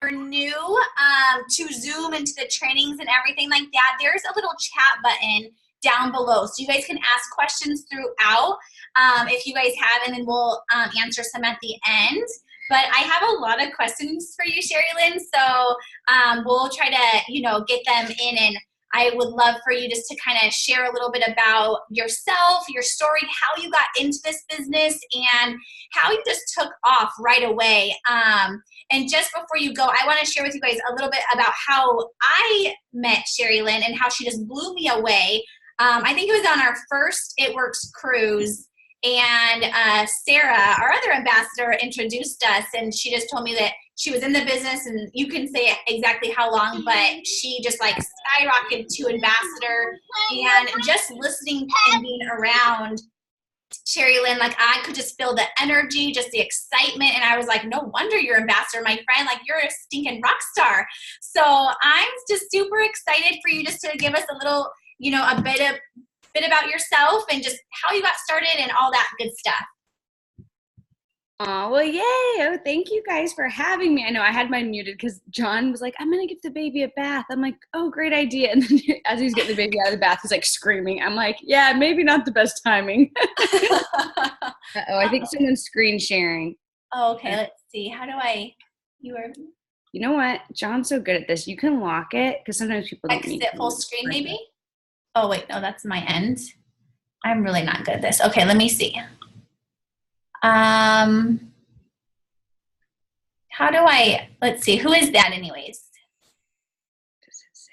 you're new to Zoom and to the trainings and everything like that, there's a little chat button down below. So you guys can ask questions throughout if you guys have, and then we'll answer some at the end. But I have a lot of questions for you, SheriLynn, so we'll try to, get them in, and I would love for you just to kind of share a little bit about yourself, your story, how you got into this business, and how you just took off right away. And just before you go, I want to share with you guys a little bit about how I met SheriLynn and how she just blew me away. I think it was on our first It Works cruise. And Sarah, our other ambassador, introduced us, and she just told me that she was in the business, and you can say exactly how long, but she just like skyrocketed to ambassador. And just listening and being around SheriLynn, like I could just feel the energy, just the excitement, and I was like, no wonder you're ambassador, my friend, like you're a stinking rock star. So I'm just super excited for you just to give us a little, a bit about yourself and just how you got started and all that good stuff. Oh, well, yay. Oh, thank you guys for having me. I know I had mine muted because John was like, I'm going to give the baby a bath. I'm like, oh, great idea. And then as he's getting the baby out of the bath, he's like screaming. I'm like, yeah, maybe not the best timing. I think someone's screen sharing. Oh, okay. Let's see. How do You know what? John's so good at this. You can lock it because sometimes people don't exit full screen maybe? Oh, wait, no, that's my end. I'm really not good at this. Okay, let me see. How do let's see, who is that anyways? Does it say?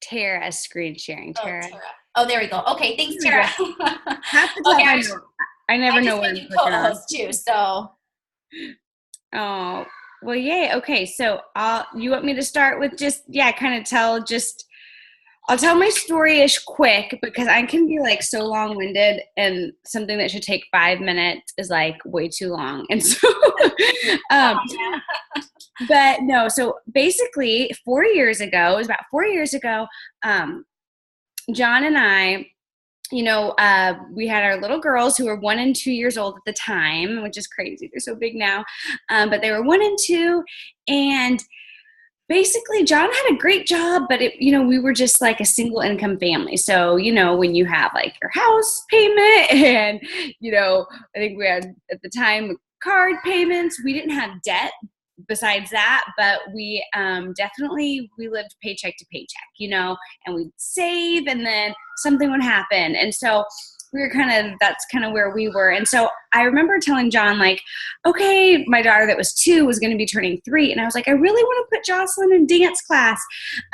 Tara screen sharing. Tara. Oh, there we go. Okay, thanks, Tara. Okay, I never know when I'm co-host too, so. Oh, well, yay. Okay, so you want me to start with I'll tell my story-ish quick because I can be like so long-winded, and something that should take 5 minutes is like way too long. And so, but no, so basically it was about 4 years ago, John and I, we had our little girls who were 1 and 2 years old at the time, which is crazy. They're so big now. But they were 1 and 2, and basically, John had a great job, but we were just like a single income family. So, when you have like your house payment and, I think we had at the time card payments, we didn't have debt besides that, but we we lived paycheck to paycheck, and we'd save and then something would happen. And so that's kind of where we were. And so I remember telling John, like, okay, my daughter that was 2 was going to be turning 3. And I was like, I really want to put Jocelyn in dance class.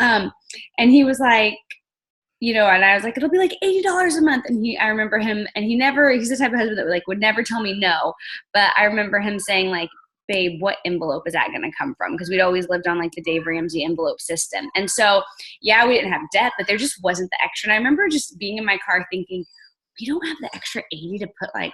And he was like, and I was like, it'll be like $80 a month. And I remember him, and he's the type of husband that would never tell me no. But I remember him saying like, babe, what envelope is that going to come from? Because we'd always lived on like the Dave Ramsey envelope system. And so, yeah, we didn't have debt, but there just wasn't the extra. And I remember just being in my car thinking, we don't have the extra 80 to put like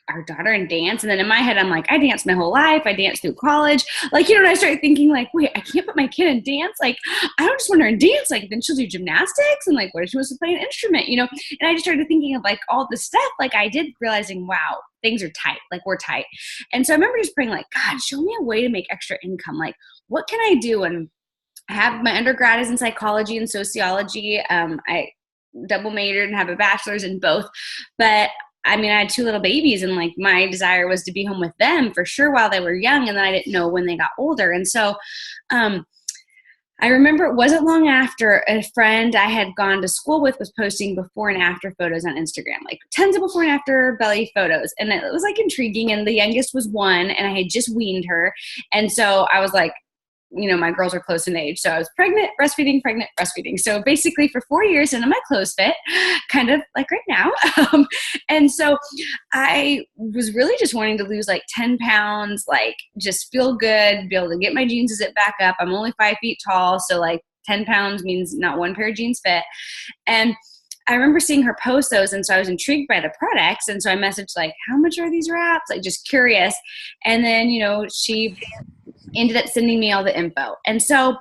our daughter in dance. And then in my head, I'm like, I danced my whole life. I danced through college. Like, and I started thinking like, wait, I can't put my kid in dance. Like, I don't just want her in dance. Like, then she'll do gymnastics. And like, what if she wants to play an instrument, And I just started thinking of like all the stuff like I did, realizing, wow, things are tight. Like we're tight. And so I remember just praying like, God, show me a way to make extra income. Like, what can I do? And I have my undergrad is in psychology and sociology. I double majored and have a bachelor's in both. But I had 2 little babies, and like my desire was to be home with them for sure while they were young. And then I didn't know when they got older. And so, I remember it wasn't long after a friend I had gone to school with was posting before and after photos on Instagram, like tons of before and after belly photos. And it was like intriguing. And the youngest was 1, and I had just weaned her. And so I was like, my girls are close in age. So I was pregnant, breastfeeding. So basically for 4 years into my clothes fit, kind of like right now. And so I was really just wanting to lose like 10 pounds, like just feel good, be able to get my jeans to zip back up. I'm only 5 feet tall. So like 10 pounds means not one pair of jeans fit. And I remember seeing her post those. And so I was intrigued by the products. And so I messaged like, how much are these wraps? Like just curious. And then, she ended up sending me all the info. And so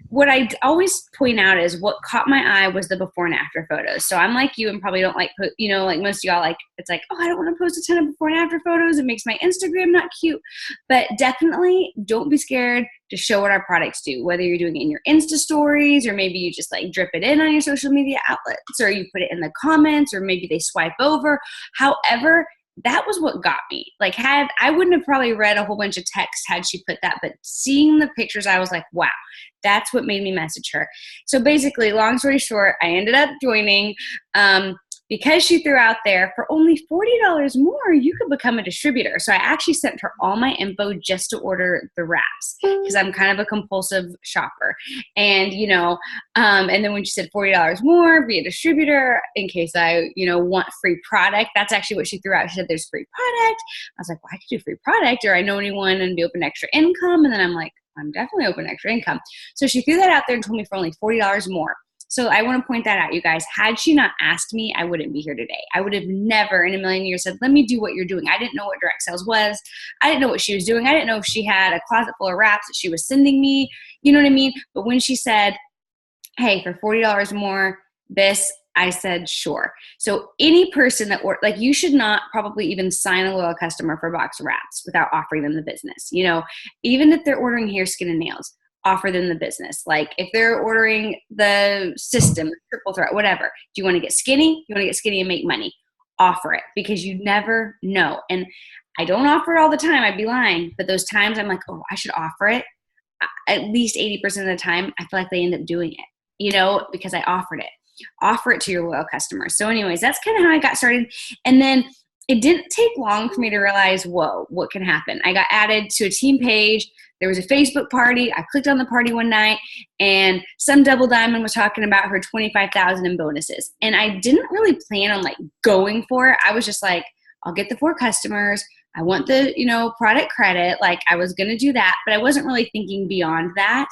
what I always point out is what caught my eye was the before and after photos. So I'm like you and probably don't like, like most of y'all, like, it's like, oh, I don't want to post a ton of before and after photos. It makes my Instagram not cute. But definitely don't be scared to show what our products do, whether you're doing it in your Insta stories, or maybe you just like drip it in on your social media outlets, or you put it in the comments, or maybe they swipe over. However, that was what got me. Like, I wouldn't have probably read a whole bunch of text had she put that, but seeing the pictures, I was like, wow, that's what made me message her. So basically, long story short, I ended up joining, because she threw out there, for only $40 more, you could become a distributor. So I actually sent her all my info just to order the wraps, because I'm kind of a compulsive shopper. And, and then when she said $40 more, be a distributor in case I, want free product. That's actually what she threw out. She said, there's free product. I was like, well, I could do free product, or I know anyone and be open to extra income. And then I'm like, I'm definitely open to extra income. So she threw that out there and told me for only $40 more. So I want to point that out, you guys. Had she not asked me, I wouldn't be here today. I would have never in a million years said, let me do what you're doing. I didn't know what direct sales was. I didn't know what she was doing. I didn't know if she had a closet full of wraps that she was sending me. You know what I mean? But when she said, hey, for $40 more, I said, sure. So any person that, you should not probably even sign a loyal customer for a box of wraps without offering them the business. Even if they're ordering hair, skin, and nails, offer them the business. Like if they're ordering the system, triple threat, whatever. Do you want to get skinny? You want to get skinny and make money? Offer it, because you never know. And I don't offer it all the time. I'd be lying. But those times I'm like, oh, I should offer it. At least 80% of the time, I feel like they end up doing it, because I offered it. Offer it to your loyal customers. So anyways, that's kind of how I got started. And then it didn't take long for me to realize, whoa, what can happen? I got added to a team page. There was a Facebook party. I clicked on the party one night, and some double diamond was talking about her $25,000 in bonuses. And I didn't really plan on going for it. I was just like, I'll get the 4 customers. I want the, product credit. I was going to do that, but I wasn't really thinking beyond that.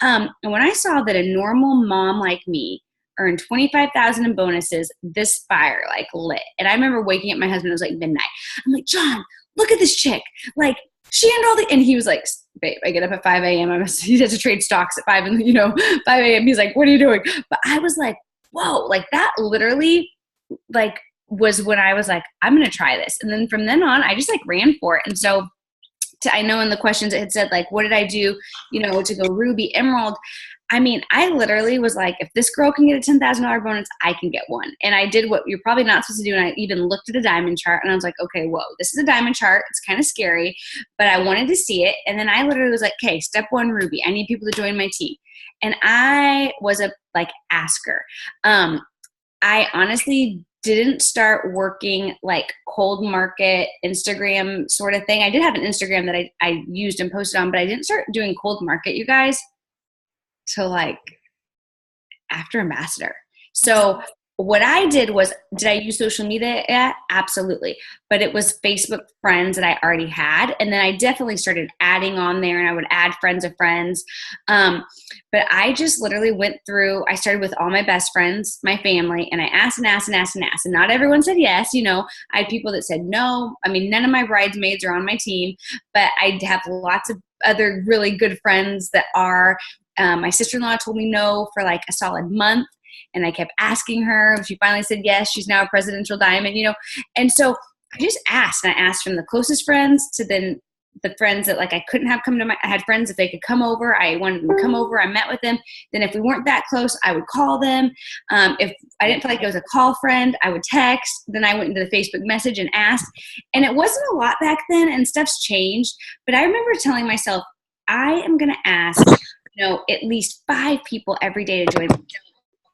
And when I saw that a normal mom like me earned $25,000 in bonuses, this fire lit. And I remember waking up my husband, it was midnight. I'm like, John, look at this chick. She earned all the, and he was like, babe, I get up at 5 a.m. He has to trade stocks at 5 a.m. He's like, what are you doing? But I was like, whoa, that literally was when I was like, I'm going to try this. And then from then on, I just ran for it. And so I know in the questions it had said what did I do, to go Ruby, Emerald. I mean, I literally was like, if this girl can get a $10,000 bonus, I can get one. And I did what you're probably not supposed to do. And I even looked at a diamond chart, and I was like, okay, whoa, this is a diamond chart. It's kind of scary, but I wanted to see it. And then I literally was like, okay, step 1, Ruby, I need people to join my team. And I was a asker. I honestly didn't start working cold market Instagram sort of thing. I did have an Instagram that I used and posted on, but I didn't start doing cold market, you guys, till after Ambassador. So what I did was, did I use social media yet? Absolutely. But it was Facebook friends that I already had. And then I definitely started adding on there, and I would add friends of friends. But I just literally went through, I started with all my best friends, my family, and I asked and asked and asked and asked. And not everyone said yes. I had people that said no. I mean, none of my bridesmaids are on my team, but I have lots of other really good friends that are. My sister-in-law told me no for a solid month, and I kept asking her. She finally said yes. She's now a presidential diamond, And so I just asked, and I asked from the closest friends to then the friends that I couldn't have come to I had friends if they could come over. I wanted them to come over. I met with them. Then if we weren't that close, I would call them. If I didn't feel like it was a call friend, I would text. Then I went into the Facebook message and asked. And it wasn't a lot back then, and stuff's changed. But I remember telling myself, I am going to ask at least 5 people every day to join me.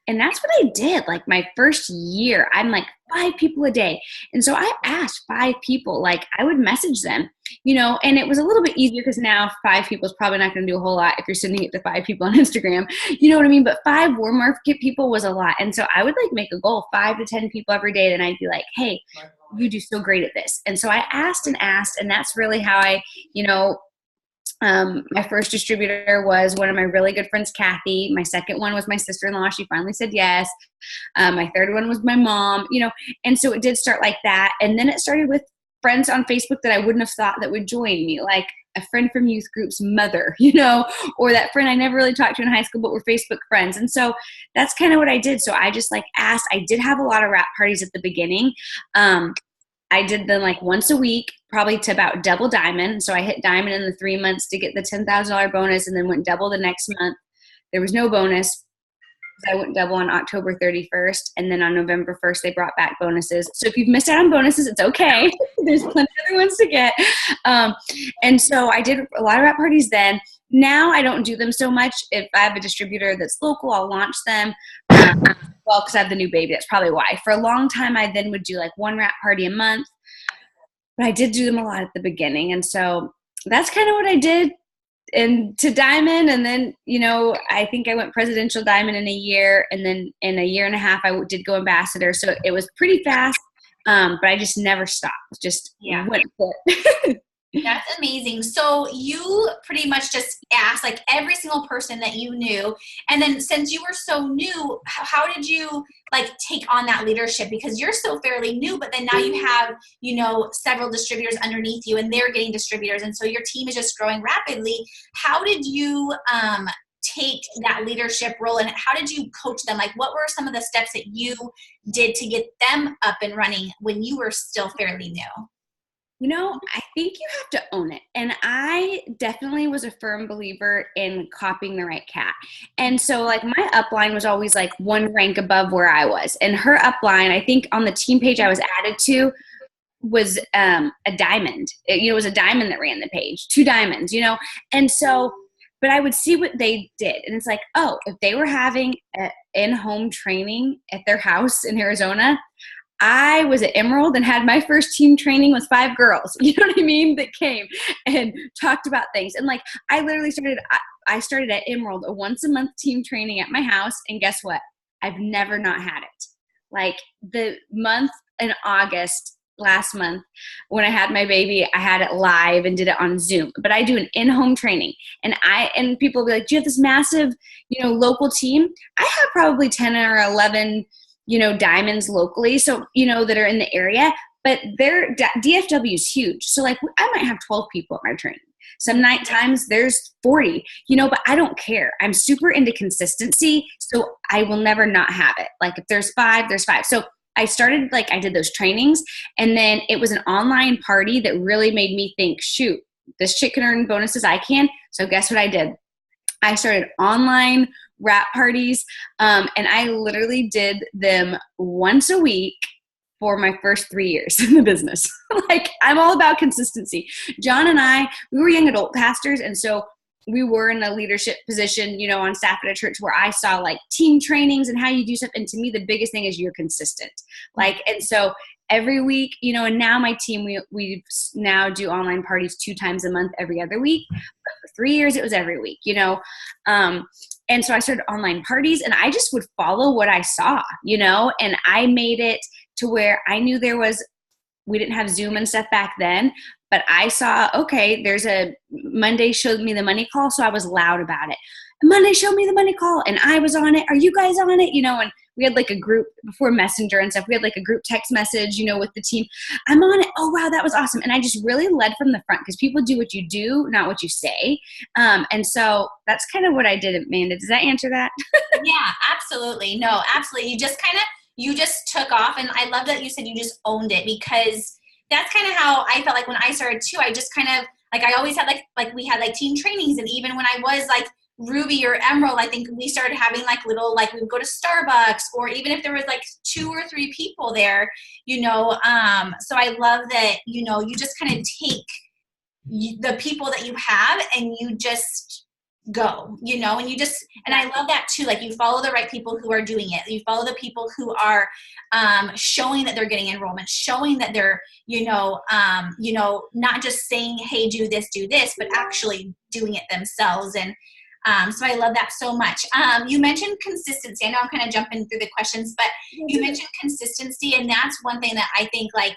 And that's what I did. My first year, I'm 5 people a day. And so I asked 5 people, I would message them, and it was a little bit easier because now 5 people is probably not going to do a whole lot if you're sending it to 5 people on Instagram, you know what I mean? But 5 warm market people was a lot. And so I would make a goal, 5 to 10 people every day. Then I'd be like, hey, you do so great at this. And so I asked, and that's really how I, my first distributor was one of my really good friends, Kathy. My second one was my sister-in-law. She finally said yes. My third one was my mom, and so it did start like that. And then it started with friends on Facebook that I wouldn't have thought that would join me. a friend from youth group's mother, you know, or that friend I never really talked to in high school, but we're Facebook friends. And so that's kind of what I did. So I just like asked. I did have a lot of wrap parties at the beginning. I did them like once a week, probably to about double diamond. So I hit diamond in the 3 months to get the $10,000 bonus, and then went double the next month. There was no bonus. I went double on October 31st, and then on November 1st, they brought back bonuses. So if you've missed out on bonuses, it's okay. There's plenty of other ones to get. And so I did a lot of wrap parties then. Now I don't do them so much. If I have a distributor that's local, I'll launch them. Well, because I have the new baby. That's probably why. For a long time, I then would do like one wrap party a month. But I did do them a lot at the beginning. And so that's kind of what I did. And to diamond, and then, you know, I think I went presidential diamond in a year, and then in a year and a half I did go ambassador. So it was pretty fast, but I just never stopped. Just went for it. That's amazing. So you pretty much just asked like every single person that you knew. And then since you were so new, how did you like take on that leadership? Because you're still fairly new, but then now you have, you know, several distributors underneath you, and they're getting distributors. And so your team is just growing rapidly. How did you take that leadership role, and how did you coach them? Like, what were some of the steps that you did to get them up and running when you were still fairly new? You know, I think you have to own it. And I definitely was a firm believer in copying the right cat. And so like my upline was always like one rank above where I was. And her upline, I think on the team page I was added to, was a diamond. It was a diamond that ran the page, 2 diamonds, you know? And so, but I would see what they did. And it's like, oh, if they were having an in-home training at their house in Arizona, I was at Emerald and had my first team training with 5 girls, you know what I mean, that came and talked about things. And like, I literally I started at Emerald, a once a month team training at my house. And guess what? I've never not had it. Like the month in August, last month, when I had my baby, I had it live and did it on Zoom. But I do an in-home training, and people will be like, do you have this massive, you know, local team? I have probably 10 or 11 you know, diamonds locally, so, you know, that are in the area, but their DFW is huge. So like I might have 12 people at my training. Some night times there's 40, you know, but I don't care. I'm super into consistency. So I will never not have it. Like if there's 5, there's 5. So I started, like I did those trainings, and then it was an online party that really made me think, shoot, this chick can earn bonuses, I can. So guess what I did? I started online wrap parties, and I literally did them once a week for my first 3 years in the business. Like, I'm all about consistency. John and I, we were young adult pastors, and so we were in a leadership position, you know, on staff at a church where I saw like team trainings and how you do stuff. And to me, the biggest thing is you're consistent. Like, and so every week, you know, and now my team, we now do online parties 2 times a month, every other week. But for 3 years, it was every week, you know. And so I started online parties, and I just would follow what I saw, you know, and I made it to where I knew we didn't have Zoom and stuff back then, but I saw, okay, there's a Monday showed me the money call. So I was loud about it. Monday showed me the money call, and I was on it. Are you guys on it? You know, and we had like a group before Messenger and stuff. We had like a group text message, you know, with the team. I'm on it. Oh, wow, that was awesome. And I just really led from the front, because people do what you do, not what you say. And so that's kind of what I did, Amanda. Does that answer that? Yeah, absolutely. No, absolutely. You just took off. And I love that you said you just owned it, because that's kind of how I felt like when I started too. I just kind of, like, I always had like we had like team trainings. And even when I was like Ruby or Emerald, I think we started having like little, like we would go to Starbucks, or even if there was like 2 or 3 people there, you know. So I love that, you know, you just kind of take the people that you have and you just go, you know, and and I love that too. Like, you follow the right people who are doing it. You follow the people who are showing that they're getting enrollment, showing that they're, you know, not just saying, hey, do this, but actually doing it themselves. And so I love that so much. You mentioned consistency. I know I'm kind of jumping through the questions, but you mentioned consistency, and that's one thing that I think, like,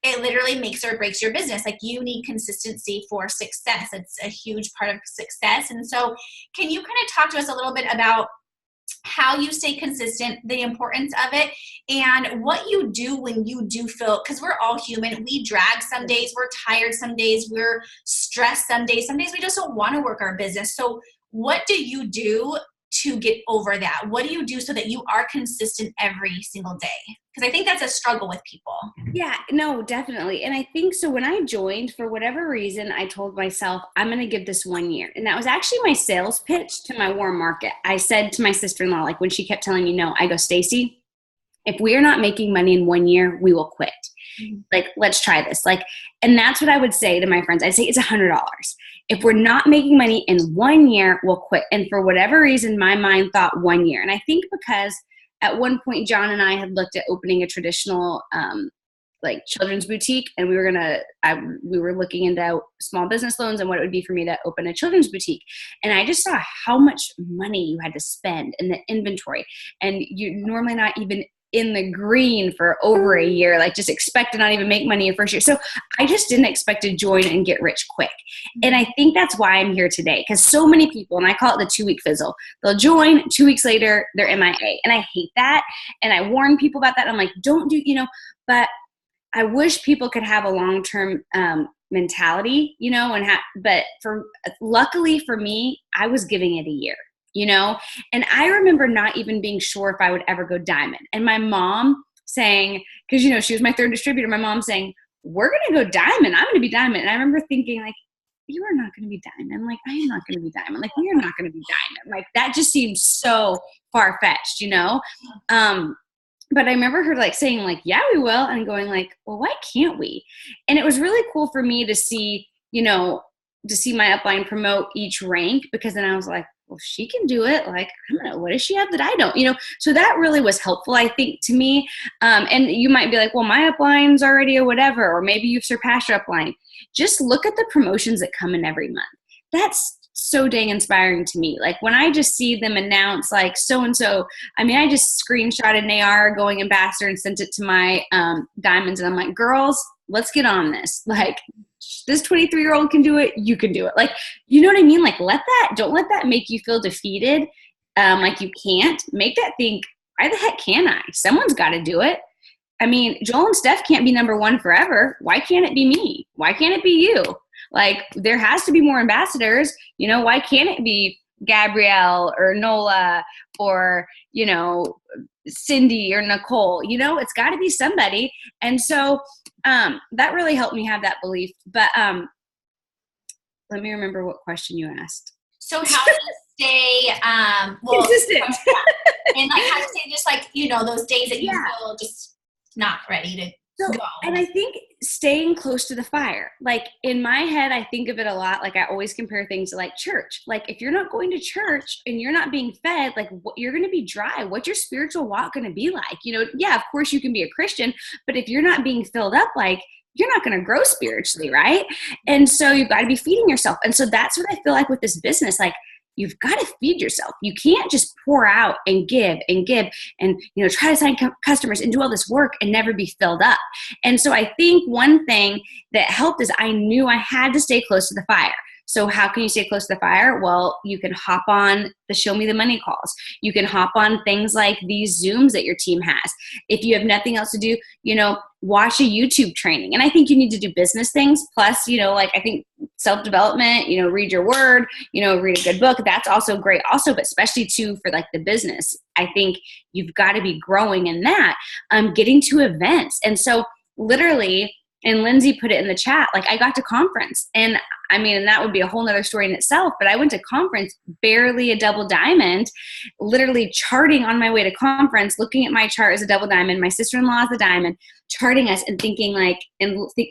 it literally makes or breaks your business. Like, you need consistency for success. It's a huge part of success. And so can you kind of talk to us a little bit about how you stay consistent, the importance of it, and what you do when you do feel, because we're all human. We drag some days, we're tired some days, we're stressed some days we just don't want to work our business. So what do you do to get over that? What do you do so that you are consistent every single day? Because I think that's a struggle with people. Yeah, no, definitely. And I think so when I joined, for whatever reason, I told myself, I'm going to give this 1 year. And that was actually my sales pitch to my warm market. I said to my sister-in-law, like when she kept telling me no, I go, Stacy, if we are not making money in 1 year, we will quit. Like, let's try this. Like, and that's what I would say to my friends. I'd say it's $100. If we're not making money in 1 year, we'll quit. And for whatever reason, my mind thought 1 year. And I think because at one point, John and I had looked at opening a traditional, like children's boutique, and we were looking into small business loans and what it would be for me to open a children's boutique. And I just saw how much money you had to spend in the inventory, and you're normally not even in the green for over a year, like just expect to not even make money your first year. So I just didn't expect to join and get rich quick. And I think that's why I'm here today, because so many people, and I call it the 2-week fizzle, they'll join, 2 weeks later, they're MIA. And I hate that. And I warn people about that. I'm like, don't do, but I wish people could have a long-term mentality, but luckily for me, I was giving it a year. And I remember not even being sure if I would ever go diamond. And my mom saying, because, she was my third distributor, my mom saying, we're going to go diamond. I'm going to be diamond. And I remember thinking, like, you are not going to be diamond. Like, I am not going to be diamond. Like, we are not going to be diamond. Like, that just seems so far-fetched, But I remember her like saying like, yeah, we will. And going like, well, why can't we? And it was really cool for me to see, to see my upline promote each rank, because then I was like, well, if she can do it, like, I don't know, what does she have that I don't, so that really was helpful, I think, to me. And you might be like, well, my upline's already or whatever, or maybe you've surpassed your upline. Just look at the promotions that come in every month. That's so dang inspiring to me. Like when I just see them announce like so-and-so, I just screenshotted Nayara going ambassador and sent it to my diamonds. And I'm like, girls, let's get on this. Like this 23-year-old can do it. You can do it. Like, you know what I mean? Like don't let that make you feel defeated. Like you can't. Make that think, why the heck can I? Someone's got to do it. Joel and Steph can't be number one forever. Why can't it be me? Why can't it be you? Like there has to be more ambassadors. Why can't it be Gabrielle or Nola or, Cindy or Nicole? It's got to be somebody. And so that really helped me have that belief. But let me remember what question you asked. So how to stay consistent. And like how to stay just like, those days that you feel just not ready to go. And I think staying close to the fire, like in my head, I think of it a lot. Like I always compare things to like church. Like if you're not going to church and you're not being fed, like you're going to be dry. What's your spiritual walk going to be like? Yeah, of course you can be a Christian, but if you're not being filled up, like you're not going to grow spiritually. Right. And so you've got to be feeding yourself. And so that's what I feel like with this business. Like you've got to feed yourself. You can't just pour out and give and try to sign customers and do all this work and never be filled up. And so I think one thing that helped is I knew I had to stay close to the fire. So how can you stay close to the fire? Well, you can hop on the Show Me the Money calls. You can hop on things like these Zooms that your team has. If you have nothing else to do, watch a YouTube training. And I think you need to do business things. Plus, like I think self-development, read your word, read a good book. That's also great also, but especially too for like the business. I think you've got to be growing in that, getting to events. And so literally, and Lindsay put it in the chat, like I got to conference and that would be a whole nother story in itself, but I went to conference, barely a double diamond, literally charting on my way to conference, looking at my chart as a double diamond, my sister-in-law is a diamond, charting us and thinking like,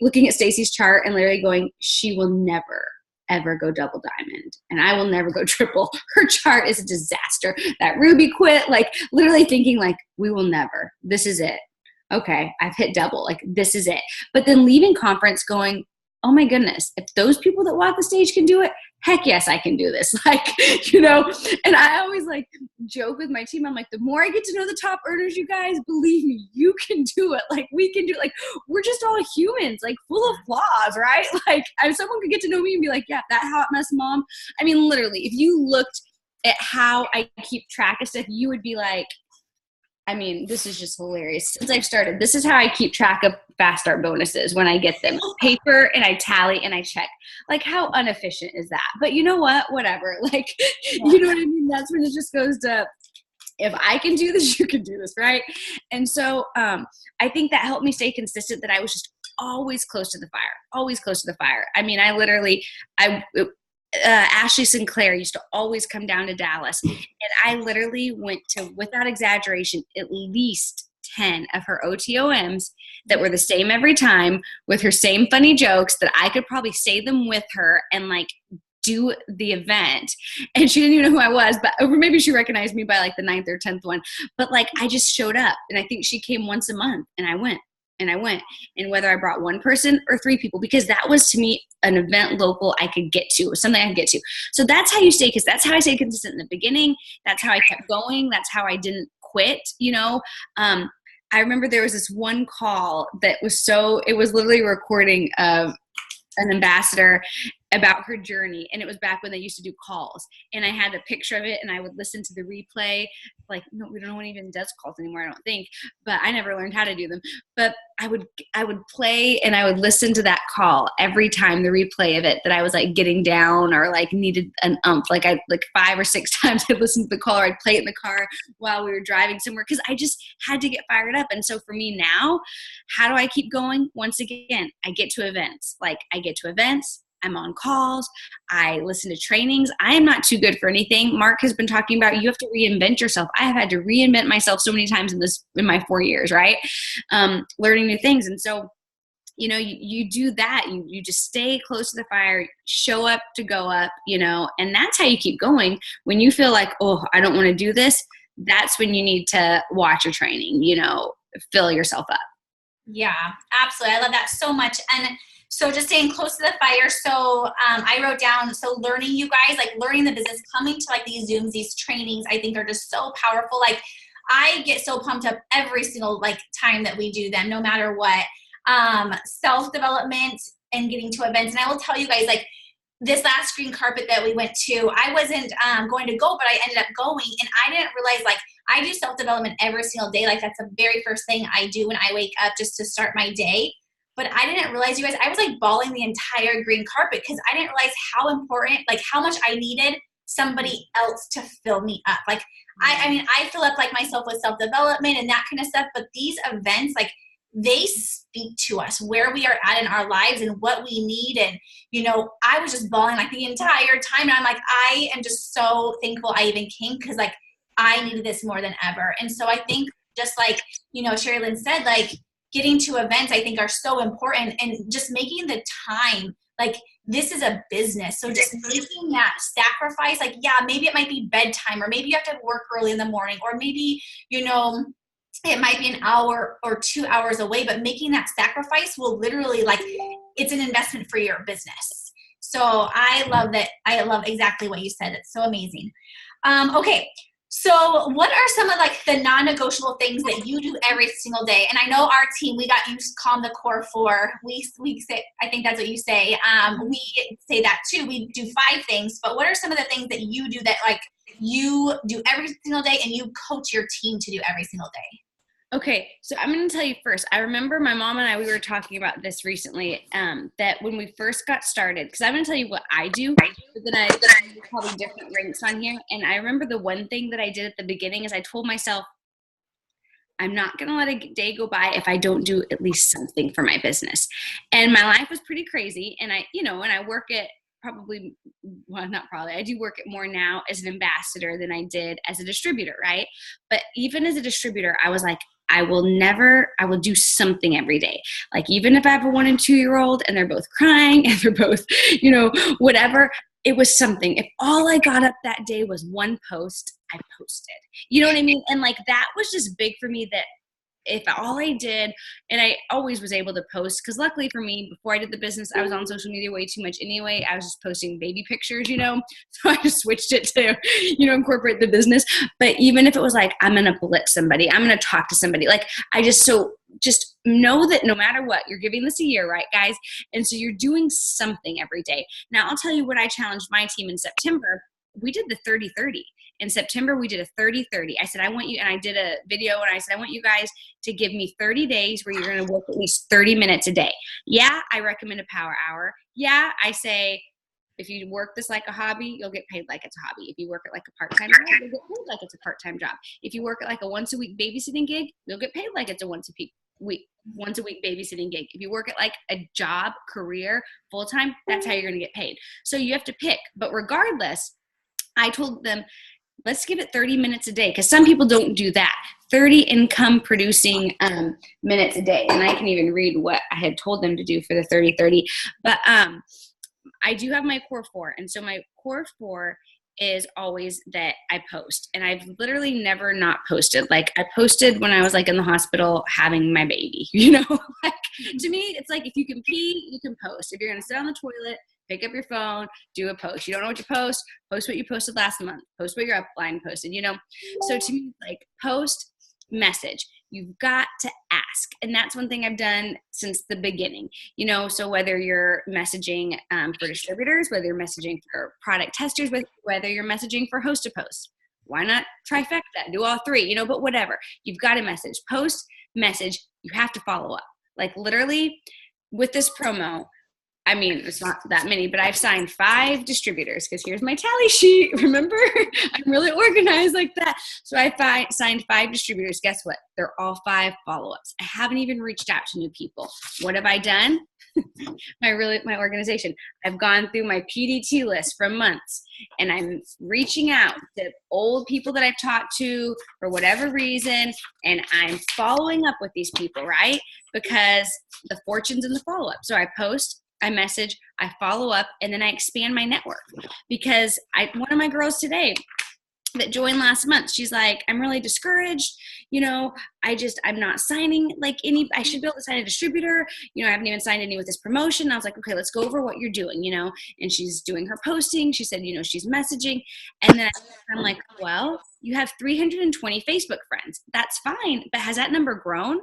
looking at Stacy's chart and literally going, she will never, ever go double diamond and I will never go triple. Her chart is a disaster. That Ruby quit, like literally thinking like, we will never, this is it. Okay, I've hit double, like this is it. But then leaving conference going, oh my goodness, if those people that walk the stage can do it, heck yes, I can do this. Like, and I always like joke with my team. I'm like, the more I get to know the top earners, you guys, believe me, you can do it. Like we can do it. Like we're just all humans, like full of flaws, right? Like if someone could get to know me and be like, yeah, that hot mess mom. Literally, if you looked at how I keep track of stuff, you would be like, I mean, this is just hilarious. Since I've started, this is how I keep track of fast start bonuses when I get them. Paper, and I tally and I check. Like, how inefficient is that? But you know what? Whatever. Like, you know what I mean? That's when it just goes to, if I can do this, you can do this, right? And so I think that helped me stay consistent, that I was just always close to the fire, always close to the fire. I mean, Ashley Sinclair used to always come down to Dallas, and I literally went to, without exaggeration, at least 10 of her OTOMs that were the same every time, with her same funny jokes, that I could probably say them with her and like do the event. And she didn't even know who I was, but or maybe she recognized me by like the 9th or 10th one. But like, I just showed up, and I think she came once a month, and I went. And whether I brought one person or 3 people, because that was to me an event local I could get to, something I could get to. So that's how you stay, because that's how I stayed consistent in the beginning. That's how I kept going. That's how I didn't quit, you know. I remember there was this one call that was it was literally a recording of an ambassador about her journey. And it was back when they used to do calls, and I had a picture of it, and I would listen to the replay. Like, no, we don't know one even does calls anymore, I don't think, but I never learned how to do them. But I would play, and I would listen to that call every time, the replay of it, that I was like getting down or like needed an like 5 or 6 times I'd listen to the call, or I'd play it in the car while we were driving somewhere, because I just had to get fired up. And so for me now, how do I keep going? Once again, I get to events. I'm on calls. I listen to trainings. I am not too good for anything. Mark has been talking about, you have to reinvent yourself. I have had to reinvent myself so many times in my 4 years, right? Learning new things. And so, you know, you do that. You just stay close to the fire, show up to go up, you know, and that's how you keep going. When you feel like, oh, I don't want to do this, that's when you need to watch your training, you know, fill yourself up. Yeah, absolutely. I love that so much. And so just staying close to the fire. So I wrote down, so learning, you guys, like learning the business, coming to like these Zooms, these trainings, I think are just so powerful. Like I get so pumped up every single like time that we do them, no matter what. Self-development and getting to events. And I will tell you guys, like this last green carpet that we went to, I wasn't going to go, but I ended up going, and I didn't realize, like, I do self-development every single day. Like that's the very first thing I do when I wake up, just to start my day. But I didn't realize, you guys, I was like bawling the entire green carpet, because I didn't realize how important, like how much I needed somebody else to fill me up. Like, I mean, I fill up like myself with self-development and that kind of stuff, but these events, like they speak to us where we are at in our lives and what we need. And, you know, I was just bawling like the entire time. And I'm like, I am just so thankful I even came, because like I needed this more than ever. And so I think, just like, you know, SheriLynn said, like, getting to events, I think, are so important, and just making the time, like this is a business. So just making that sacrifice, like, yeah, maybe it might be bedtime, or maybe you have to work early in the morning, or maybe, you know, it might be an hour or 2 hours away, but making that sacrifice will literally, like, it's an investment for your business. So I love that. I love exactly what you said. It's so amazing. Okay. So what are some of like the non-negotiable things that you do every single day? And I know our team, we got you call them the core 4. We say, I think that's what you say. We say that too. We do 5 things, but what are some of the things that you do that like you do every single day and you coach your team to do every single day? Okay, so I'm going to tell you first. I remember my mom and I, we were talking about this recently, that when we first got started, because I'm going to tell you what I do, but then I probably different ranks on here. And I remember the one thing that I did at the beginning is I told myself, I'm not going to let a day go by if I don't do at least something for my business. And my life was pretty crazy. And I, you know, and I work at probably, well, not probably, I do work it more now as an ambassador than I did as a distributor, right? But even as a distributor, I was like, I will do something every day. Like, even if I have a 1 and 2 year old and they're both crying and they're both, you know, whatever, it was something. If all I got up that day was one post, I posted, you know what I mean? And like, that was just big for me, that if all I did, and I always was able to post, because luckily for me, before I did the business, I was on social media way too much anyway. I was just posting baby pictures, you know, so I just switched it to, you know, incorporate the business. But even if it was like, I'm going to blitz somebody, I'm going to talk to somebody, like, I just know that no matter what, you're giving this a year, right, guys? And so you're doing something every day. Now, I'll tell you what I challenged my team in September. we did the 30-30. In September, we did a 30-30. I said, I want you, and I did a video and I said, I want you guys to give me 30 days where you're going to work at least 30 minutes a day. Yeah, I recommend a power hour. Yeah, I say, if you work this like a hobby, you'll get paid like it's a hobby. If you work it like a part-time job, you'll get paid like it's a part-time job. If you work it like a once-a-week babysitting gig, you'll get paid like it's a once-a-week babysitting gig. If you work it like a job, career, full-time, that's how you're going to get paid. So you have to pick. But regardless, I told them, let's give it 30 minutes a day, because some people don't do that. 30 income producing minutes a day. And I can even read what I had told them to do for the 30-30. But I do have my core 4. And so my core 4 is always that I post. And I've literally never not posted. Like, I posted when I was like in the hospital having my baby, you know, like, to me, it's like, if you can pee, you can post. If you're going to sit on the toilet, pick up your phone, do a post. You don't know what to post what you posted last month, post what your upline posted, you know? So to me, like, post, message. You've got to ask. And that's one thing I've done since the beginning, you know? So whether you're messaging for distributors, whether you're messaging for product testers, whether you're messaging for host to post, why not trifecta, do all 3, you know, but whatever. You've got to message, post, message. You have to follow up. Like, literally with this promo, I mean, it's not that many, but I've signed 5 distributors, because here's my tally sheet. Remember, I'm really organized like that. So I signed 5 distributors. Guess what? They're all 5 follow-ups. I haven't even reached out to new people. What have I done? My organization. I've gone through my PDT list for months, and I'm reaching out to old people that I've talked to for whatever reason, and I'm following up with these people, right? Because the fortune's in the follow-up. So I post, I message, I follow up, and then I expand my network. Because one of my girls today that joined last month, she's like, I'm really discouraged. You know, I'm not signing like any, I should be able to sign a distributor. You know, I haven't even signed any with this promotion. I was like, okay, let's go over what you're doing, you know? And she's doing her posting. She said, you know, she's messaging. And then I'm like, well, you have 320 Facebook friends. That's fine. But has that number grown?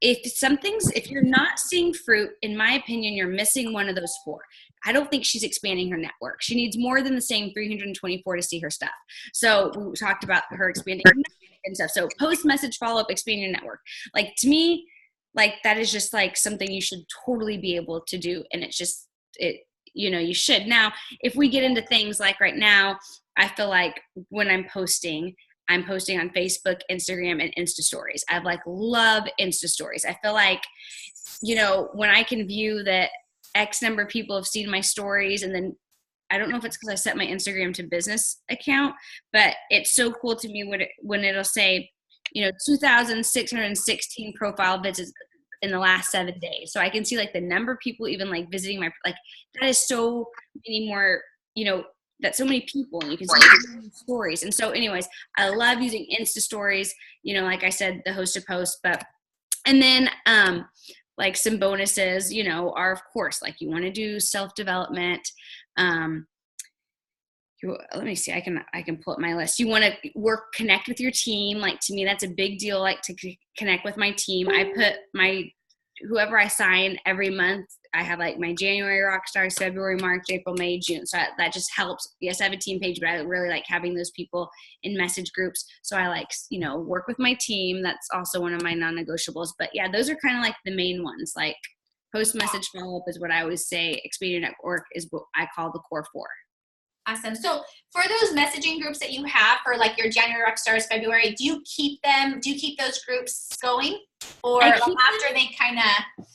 If you're not seeing fruit, in my opinion, you're missing one of those 4. I don't think she's expanding her network. She needs more than the same 324 to see her stuff. So we talked about her expanding her network and stuff. So post, message, follow up, expand your network. Like, to me, like, that is just like something you should totally be able to do. And it's just, you know, you should. Now, if we get into things like right now, I feel like when I'm posting on Facebook, Instagram, and Insta stories. I love Insta stories. I feel like, you know, when I can view that X number of people have seen my stories, and then I don't know if it's because I set my Instagram to business account, but it's so cool to me when it'll say, you know, 2,616 profile visits in the last 7 days. So I can see like the number of people even like visiting that is so many more, you know, that's so many people, and you can see stories. And so anyways, I love using Insta stories, you know, like I said, the host to post, and then like some bonuses, you know, are of course, like you want to do self-development. Let me see, I can pull up my list. You want to connect with your team. Like, to me, that's a big deal. Like, to connect with my team. I put whoever I sign every month, I have like my January rock stars, February, March, April, May, June. So that just helps. Yes, I have a team page, but I really like having those people in message groups. So I like, you know, work with my team. That's also one of my non-negotiables. But yeah, those are kind of like the main ones. Like, post, message, follow up is what I always say. Expand your network is what I call the core 4. Awesome. So for those messaging groups that you have for like your January Rockstars, February, do you keep those groups going, or after they kind of?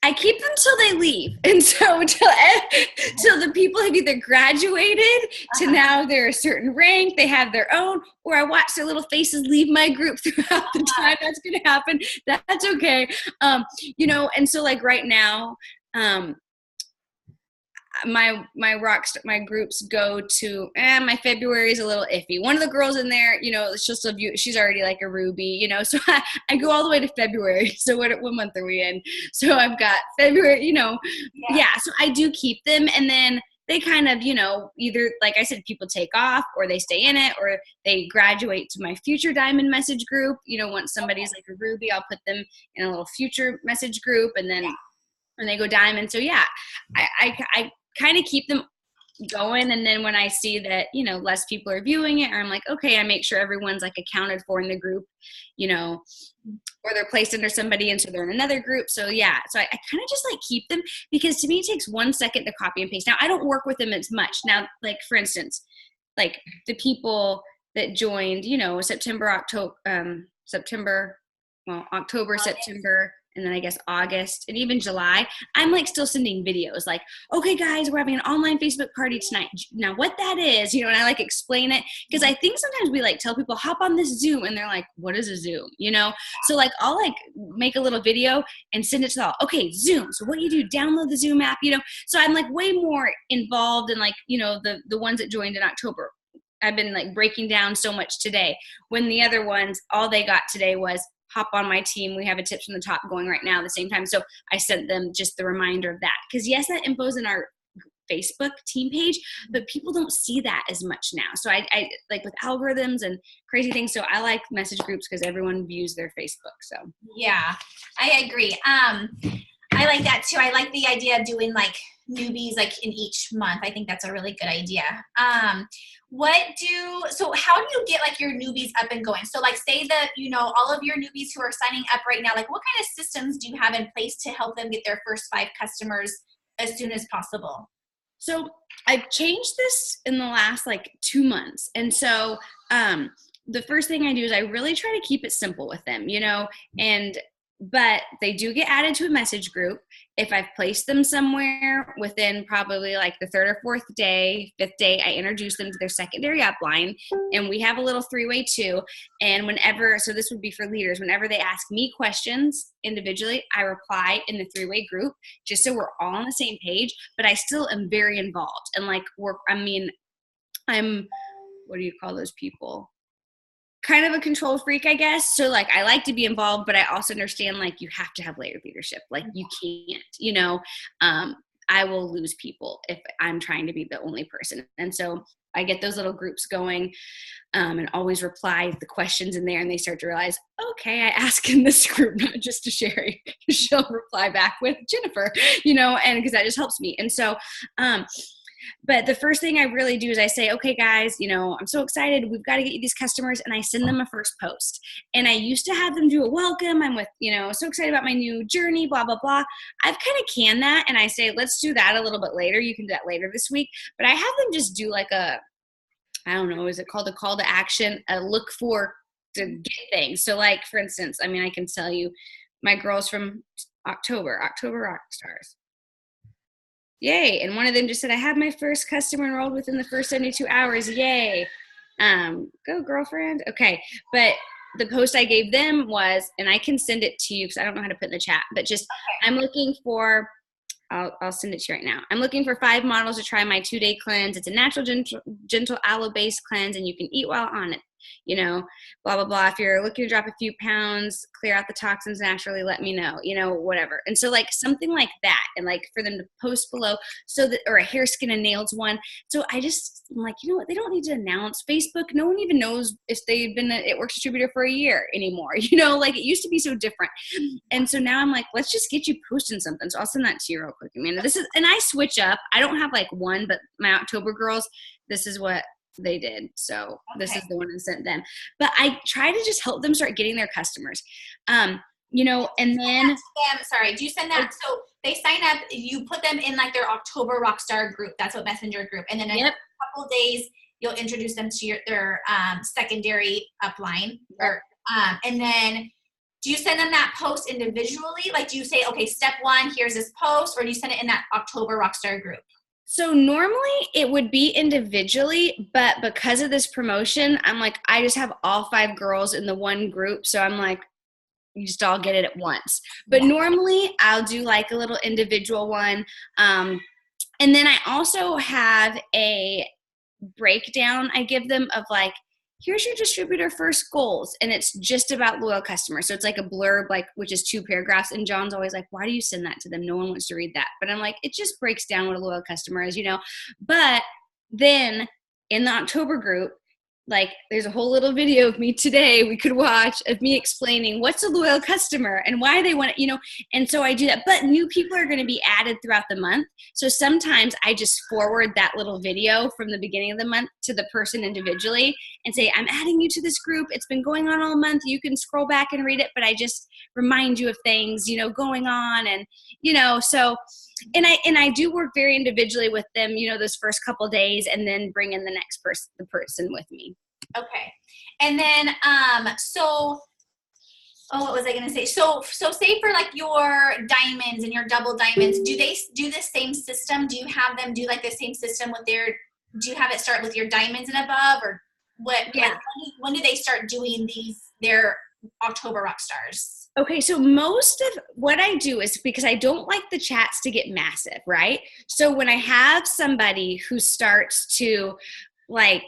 I keep them till they leave. And so till the people have either graduated to now they're a certain rank, they have their own, or I watch their little faces leave my group throughout the time that's going to happen. That's okay. You know, and so like right now, my groups go to, my February is a little iffy. One of the girls in there, you know, she's already like a Ruby, you know, so I go all the way to February. So what month are we in? So I've got February, you know, yeah. So I do keep them, and then they kind of, you know, either, like I said, people take off, or they stay in it, or they graduate to my future diamond message group. You know, once somebody's like a Ruby, I'll put them in a little future message group, and then when they go diamond. So yeah, I kind of keep them going. And then when I see that, you know, less people are viewing it, or I'm like, okay, I make sure everyone's like accounted for in the group, you know, or they're placed under somebody and so they're in another group. So yeah, so I kind of just like keep them, because to me it takes 1 second to copy and paste. Now I don't work with them as much. Now, like for instance, like the people that joined, you know, October, September, and then I guess August and even July, I'm like still sending videos like, okay guys, we're having an online Facebook party tonight. Now what that is, you know, and I like explain it, because I think sometimes we like tell people hop on this Zoom and they're like, what is a Zoom? You know? So like I'll like make a little video and send it to them. Okay, Zoom. So what you do, download the Zoom app, you know? So I'm like way more involved in like, you know, the ones that joined in October. I've been like breaking down so much today, when the other ones, all they got today was hop on my team. We have a tips from the top going right now at the same time. So I sent them just the reminder of that. Because yes, that info's in our Facebook team page, but people don't see that as much now. So I like with algorithms and crazy things. So I like message groups because everyone views their Facebook. So yeah, I agree. I like that too. I like the idea of doing like newbies like in each month. I think that's a really good idea. So how do you get like your newbies up and going? So like say that, you know, all of your newbies who are signing up right now, like what kind of systems do you have in place to help them get their first 5 customers as soon as possible? So I've changed this in the last like 2 months. And so the first thing I do is I really try to keep it simple with them, you know, but they do get added to a message group. If I've placed them somewhere within probably like the 3rd or 4th day, 5th day, I introduce them to their secondary upline, and we have a little 3-way too. And whenever, so this would be for leaders, whenever they ask me questions individually, I reply in the 3-way group just so we're all on the same page, but I still am very involved and like I'm, what do you call those people? Kind of a control freak, I guess. So like I like to be involved, but I also understand like you have to have layered leadership. Like you can't, you know, I will lose people if I'm trying to be the only person. And so I get those little groups going and always reply the questions in there, and they start to realize, okay, I ask in this group, not just to Sherry. She'll reply back with Jennifer, you know, and because that just helps me. And so but the first thing I really do is I say, okay, guys, you know, I'm so excited. We've got to get you these customers. And I send them a first post. And I used to have them do a welcome. I'm with, you know, so excited about my new journey, blah, blah, blah. I've kind of canned that. And I say, let's do that a little bit later. You can do that later this week. But I have them just do like I don't know, is it called a call to action? A look for to get things. So like, for instance, I mean, I can tell you my girls from October Rock Stars. Yay. And one of them just said, I have my first customer enrolled within the first 72 hours. Yay. Go girlfriend. Okay. But the post I gave them was, and I can send it to you because I don't know how to put in the chat, but just, I'm looking for, I'll send it to you right now. I'm looking for 5 models to try my 2-day cleanse. It's a natural, gentle aloe-based cleanse, and you can eat while on it. You know, blah, blah, blah. If you're looking to drop a few pounds, clear out the toxins naturally, let me know, you know, whatever. And so like something like that, and like for them to post below so that, or a hair, skin, and nails one. So I'm like, you know what? They don't need to announce Facebook. No one even knows if they've been an It Works distributor for a year anymore. You know, like it used to be so different. And so now I'm like, let's just get you posting something. So I'll send that to you real quick, Amanda. And I switch up. I don't have like one, but my October girls, this is what they did. So this is the one I sent them. But I try to just help them start getting their customers. You know, and then sorry, do you send that? So they sign up, you put them in like their October Rockstar group. That's what Messenger group. And then in a couple days, you'll introduce them to their secondary upline. And then do you send them that post individually? Like, do you say, okay, step 1, here's this post, or do you send it in that October Rockstar group? So normally it would be individually, but because of this promotion, I'm like, I just have all 5 girls in the one group. So I'm like, you just all get it at once. But normally I'll do like a little individual one. And then I also have a breakdown I give them of like, here's your distributor first goals. And it's just about loyal customers. So it's like a blurb, like, which is 2 paragraphs. And John's always like, why do you send that to them? No one wants to read that. But I'm like, it just breaks down what a loyal customer is, you know? But then in the October group, like there's a whole little video of me today we could watch of me explaining what's a loyal customer and why they want it, you know. And so I do that, but new people are going to be added throughout the month. So sometimes I just forward that little video from the beginning of the month to the person individually and say, I'm adding you to this group. It's been going on all month. You can scroll back and read it, but I just remind you of things, you know, going on. And, you know, so, and I do work very individually with them, you know, those first couple days, and then bring in the person with me. Okay. And then, what was I going to say? So say for like your diamonds and your double diamonds, do they do the same system? Do you have them do like the same system with do you have it start with your diamonds and above, or what? Yeah. Like, when do they start doing their October rock stars? Okay, so most of what I do is, because I don't like the chats to get massive, right? So when I have somebody who starts to like,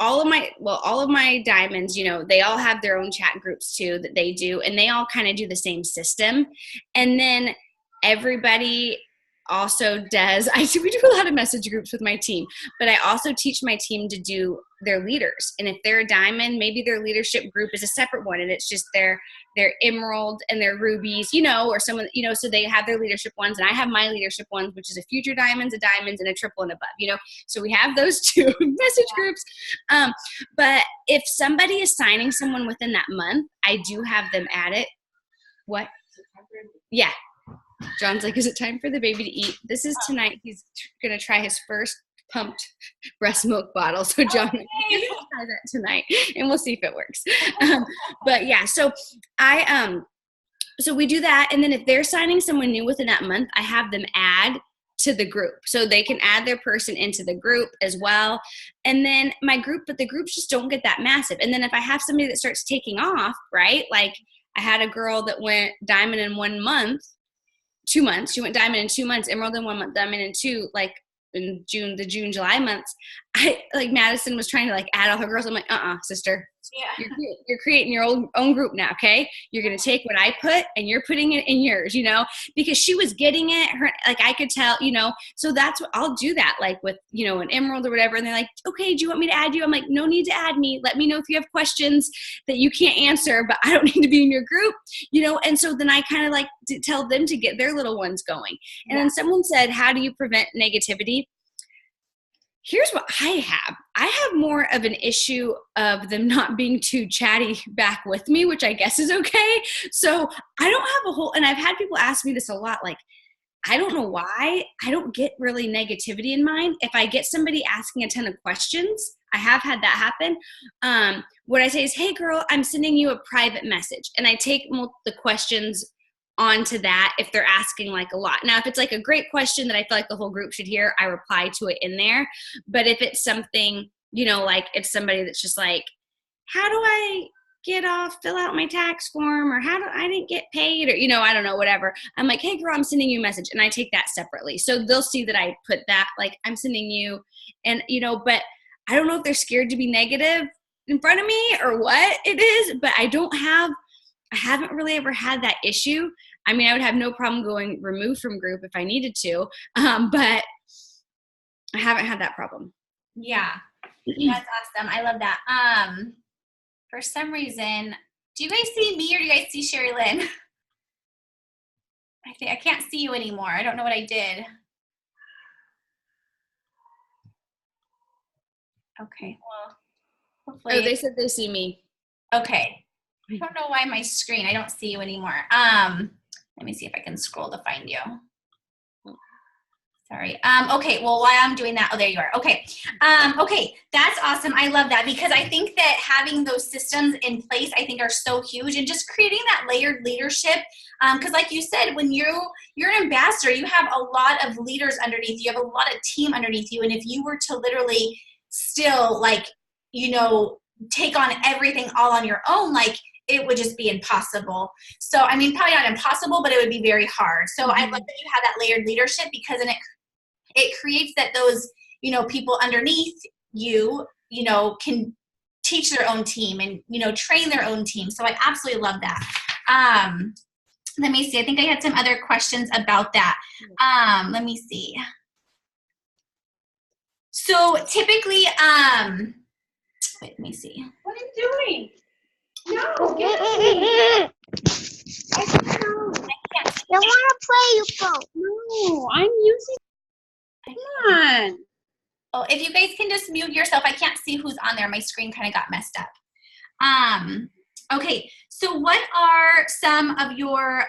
all of my diamonds, you know, they all have their own chat groups too that they do, and they all kind of do the same system. And then everybody also does, we do a lot of message groups with my team, but I also teach my team to do their leaders. And if they're a diamond, maybe their leadership group is a separate one, and it's just their emerald and their rubies, you know, or someone, you know, so they have their leadership ones, and I have my leadership ones, which is a future diamonds, a diamonds, and a triple and above, you know. So we have those two message groups. But if somebody is signing someone within that month, I do have them add it. What? Yeah. John's like, is it time for the baby to eat? This is tonight. He's going to try his first pumped breast milk bottle. So John, okay. We're going to try that tonight, and we'll see if it works. But yeah, so so we do that. And then if they're signing someone new within that month, I have them add to the group. So they can add their person into the group as well. And then but the groups just don't get that massive. And then if I have somebody that starts taking off, right? Like I had a girl that went diamond in 1 month, 2 months. She went diamond in 2 months, emerald in 1 month, diamond in 2, like in June, July months. Madison was trying to like add all her girls. I'm like, sister. Yeah. You're creating your own group now, okay? You're going to take what I put and you're putting it in yours, you know, because she was getting it. Like I could tell, you know, so that's what I'll do that, like with, you know, an emerald or whatever. And they're like, okay, do you want me to add you? I'm like, no need to add me. Let me know if you have questions that you can't answer, but I don't need to be in your group, you know? And so then I kind of like to tell them to get their little ones going. And then someone said, how do you prevent negativity? Here's what I have. I have more of an issue of them not being too chatty back with me, which I guess is okay. So I don't have and I've had people ask me this a lot, like, I don't know why I don't get really negativity in mine. If I get somebody asking a ton of questions, I have had that happen. What I say is, hey girl, I'm sending you a private message. And I take the questions onto that if they're asking like a lot. Now, if it's like a great question that I feel like the whole group should hear, I reply to it in there. But if it's something, you know, like it's somebody that's just like, how do I fill out my tax form, or I didn't get paid, or, you know, I don't know, whatever. I'm like, hey girl, I'm sending you a message, and I take that separately. So they'll see that I put that, like, I'm sending you, and, you know, but I don't know if they're scared to be negative in front of me or what it is, but I haven't really ever had that issue. I mean, I would have no problem going removed from group if I needed to, but I haven't had that problem. Yeah, that's awesome. I love that. For some reason, do you guys see me or do you guys see SheriLynn? I can't see you anymore. I don't know what I did. Okay, well, hopefully. Oh, they said they see me. Okay. I don't know why my screen, I don't see you anymore. Let me see if I can scroll to find you. Sorry. Okay, well, while I'm doing that, oh, there you are. Okay. Okay, that's awesome. I love that, because I think that having those systems in place, I think, are so huge, and just creating that layered leadership. Because like you said, when you're an ambassador, you have a lot of leaders underneath you, you have a lot of team underneath you. And if you were to literally still, like, you know, take on everything all on your own, like, it would just be impossible. So, I mean, probably not impossible, but it would be very hard. So I love that you have that layered leadership, because then it creates that those, you know, people underneath you, you know, can teach their own team and, you know, train their own team. So I absolutely love that. Let me see. I think I had some other questions about that. Let me see. So typically, Let me see. What are you doing? No, get away. I can't see. I want to play your phone. No, I'm using. Come on. Oh, if you guys can just mute yourself, I can't see who's on there. My screen kind of got messed up. Okay, so what are some of your,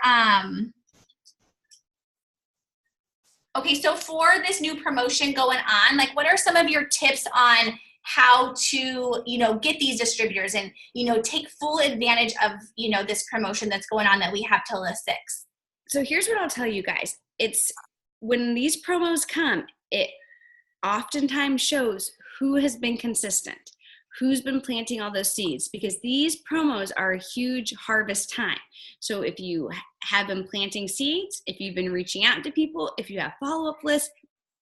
okay, so for this new promotion going on, like what are some of your tips on how to, you know, get these distributors and, you know, take full advantage of, you know, this promotion that's going on that we have till the 6th? So here's what I'll tell you guys. It's when these promos come, it oftentimes shows who has been consistent, who's been planting all those seeds, because these promos are a huge harvest time. So if you have been planting seeds, if you've been reaching out to people, if you have follow-up lists,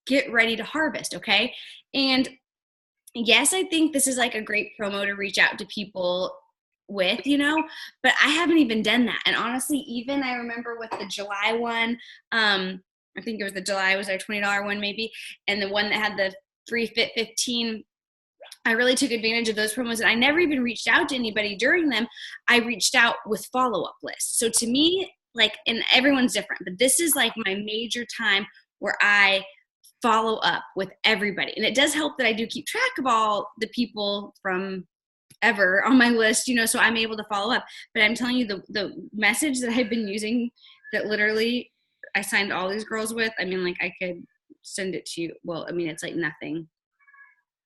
get ready to harvest, okay? And yes, I think this is like a great promo to reach out to people with, you know, but I haven't even done that. And honestly, even I remember with the July one, I think it was the July was our $20 one maybe, and the one that had the free Fit 15, I really took advantage of those promos, and I never even reached out to anybody during them. I reached out with follow-up lists. So to me, like, and everyone's different, but this is like my major time where I follow up with everybody. And it does help that I do keep track of all the people from ever on my list, you know, so I'm able to follow up. But I'm telling you, the message that I've been using that literally I signed all these girls with, I mean, like, I could send it to you. Well, I mean, it's like nothing.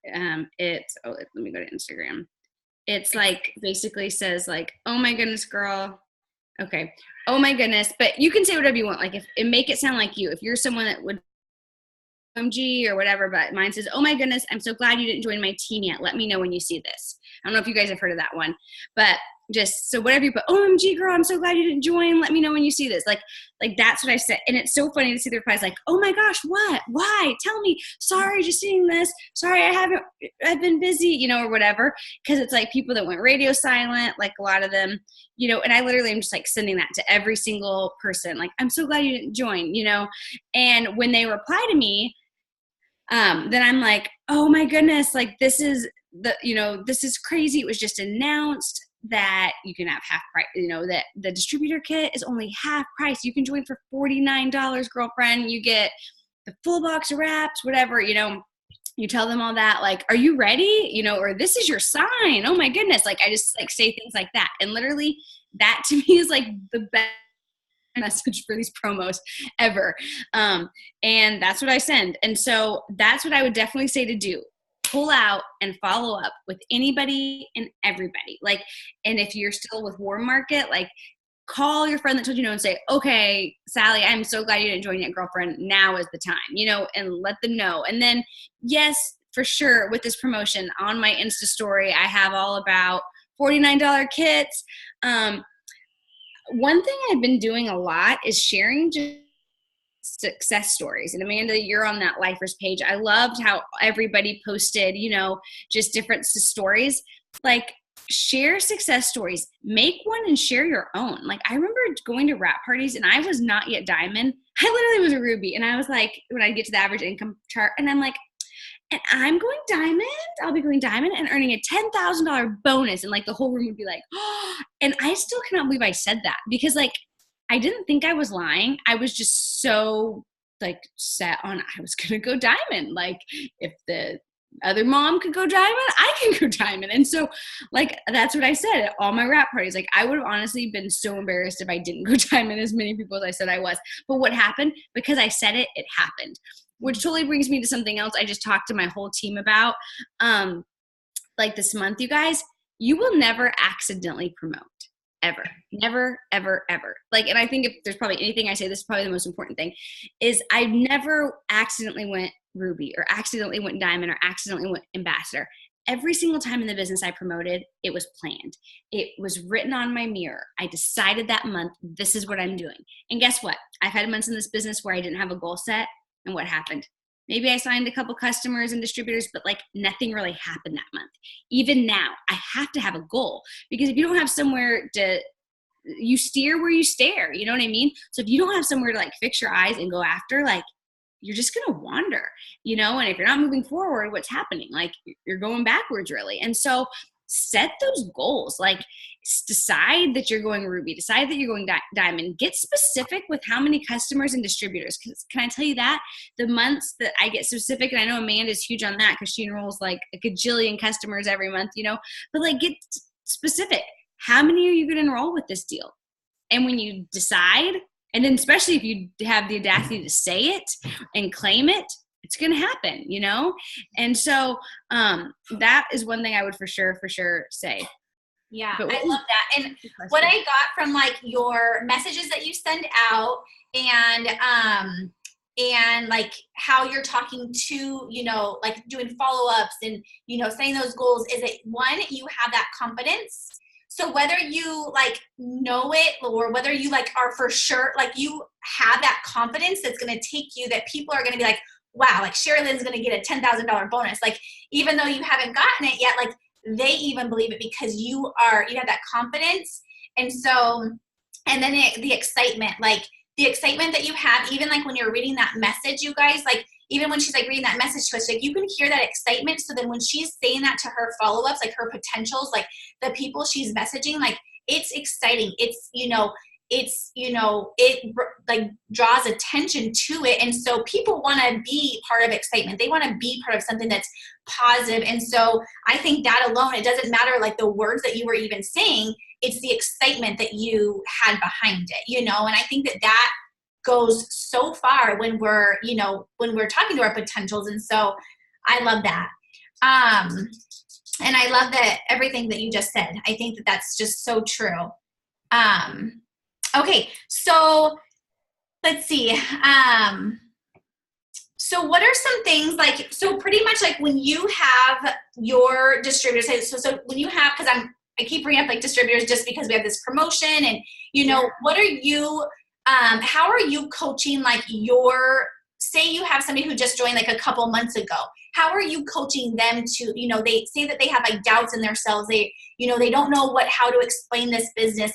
Let me go to Instagram. It's like basically says like, oh my goodness, girl. Okay. Oh my goodness. But you can say whatever you want. Like, if it make it sound like you, if you're someone that would OMG or whatever, but mine says, oh my goodness, I'm so glad you didn't join my team yet. Let me know when you see this. I don't know if you guys have heard of that one, but just, so whatever you put, OMG girl, I'm so glad you didn't join. Let me know when you see this. Like that's what I said. And it's so funny to see the replies like, oh my gosh, what, why, tell me, sorry, just seeing this. Sorry, I've been busy, you know, or whatever. Cause it's like people that went radio silent, like a lot of them, you know, and I literally am just like sending that to every single person. Like, I'm so glad you didn't join, you know? And when they reply to me, then I'm like, oh my goodness, like this is this is crazy. It was just announced that you can have half price, you know, that the distributor kit is only half price. You can join for $49, girlfriend. You get the full box of wraps, whatever, you know, you tell them all that, like, are you ready? You know, or this is your sign. Oh my goodness. Like, I just like say things like that. And literally that to me is like the best message for these promos ever. And that's what I send. And so that's what I would definitely say to do. Pull out and follow up with anybody and everybody. Like, and if you're still with Warm Market, like call your friend that told you no and say, okay, Sally, I'm so glad you didn't join yet, girlfriend. Now is the time, you know, and let them know. And then yes, for sure, with this promotion on my Insta story, I have all about $49 kits. One thing I've been doing a lot is sharing just success stories. And Amanda, you're on that Lifers page. I loved how everybody posted, you know, just different stories. Like, share success stories. Make one and share your own. Like, I remember going to wrap parties and I was not yet diamond. I literally was a ruby. And I was like, when I get to the average income chart, and I'm like, and I'm going diamond. I'll be going diamond and earning a $10,000 bonus. And like the whole room would be like, oh, and I still cannot believe I said that, because like, I didn't think I was lying. I was just so like set on, I was going to go diamond. Like, if the other mom could go diamond, I can go diamond. And so like, that's what I said at all my wrap parties. Like, I would have honestly been so embarrassed if I didn't go diamond, as many people as I said I was. But what happened, because I said it, it happened. Which totally brings me to something else I just talked to my whole team about. Like this month, you guys, you will never accidentally promote. Ever. Never, ever, ever. Like, and I think if there's probably anything I say, this is probably the most important thing, is I never accidentally went ruby or accidentally went diamond or accidentally went ambassador. Every single time in the business I promoted, it was planned. It was written on my mirror. I decided that month, this is what I'm doing. And guess what? I've had months in this business where I didn't have a goal set. And what happened? Maybe I signed a couple customers and distributors, but like nothing really happened that month. Even now, I have to have a goal, because if you don't have somewhere to, you steer where you stare, you know what I mean? So if you don't have somewhere to like fix your eyes and go after, like, you're just going to wander, you know? And if you're not moving forward, what's happening? Like, you're going backwards really. And so set those goals. Like, decide that you're going ruby, decide that you're going diamond, get specific with how many customers and distributors. Can I tell you that the months that I get specific, and I know Amanda's huge on that because she enrolls like a gajillion customers every month, you know, but like, get specific. How many are you going to enroll with this deal? And when you decide, and then especially if you have the audacity to say it and claim it, it's going to happen, you know? And so that is one thing I would for sure say. Yeah, I love that. And what I got from like your messages that you send out and like how you're talking to, you know, like doing follow-ups and, you know, saying those goals is that, one, you have that confidence. So whether you like know it or whether you like are for sure, like you have that confidence that's going to take you, that people are going to be like, wow, like SheriLynn's going to get a $10,000 bonus. Like, even though you haven't gotten it yet, like they even believe it because you have that confidence. And so, and then the excitement, like the excitement that you have, even like when you're reading that message, you guys, like even when she's like reading that message to us, like you can hear that excitement. So then when she's saying that to her follow-ups, like her potentials, like the people she's messaging, like it's exciting. It's, you know, it like draws attention to it. And so people want to be part of excitement. They want to be part of something that's positive. And so I think that alone, it doesn't matter like the words that you were even saying, it's the excitement that you had behind it, you know? And I think that goes so far when we're, you know, when we're talking to our potentials. And so I love that. And I love that everything that you just said. I think that that's just so true. Okay, so let's see. So what are some things like, so pretty much like when you have your distributors, so when you have, because I keep bringing up like distributors just because we have this promotion and, you know, what are you, how are you coaching like say you have somebody who just joined like a couple months ago, how are you coaching them to, you know, they say that they have like doubts in themselves. They, you know, they don't know how to explain this business.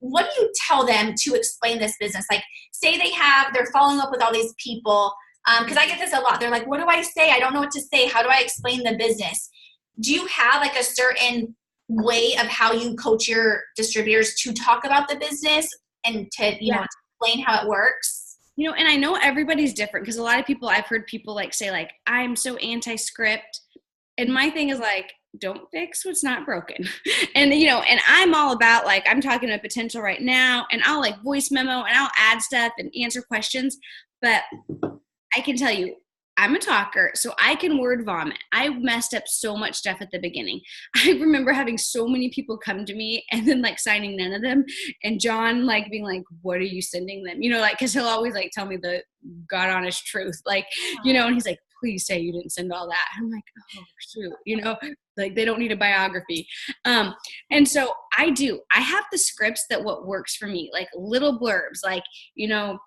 What do you tell them to explain this business? Like say they're following up with all these people. Cause I get this a lot. They're like, what do I say? I don't know what to say. How do I explain the business? Do you have like a certain way of how you coach your distributors to talk about the business and to, you know, explain how it works? You know, and I know everybody's different because a lot of people, I've heard people like say like, I'm so anti-script. And my thing is like, don't fix what's not broken. And, you know, and I'm all about like, I'm talking to potential right now and I'll like voice memo and I'll add stuff and answer questions. But I can tell you, I'm a talker, so I can word vomit. I messed up so much stuff at the beginning. I remember having so many people come to me and then like signing none of them. And John like being like, what are you sending them? You know, like, cause he'll always like tell me the God honest truth. Like, you know, and he's like, please say you didn't send all that. I'm like, oh shoot, you know, like they don't need a biography. And so I have the scripts that what works for me, like little blurbs, like, you know,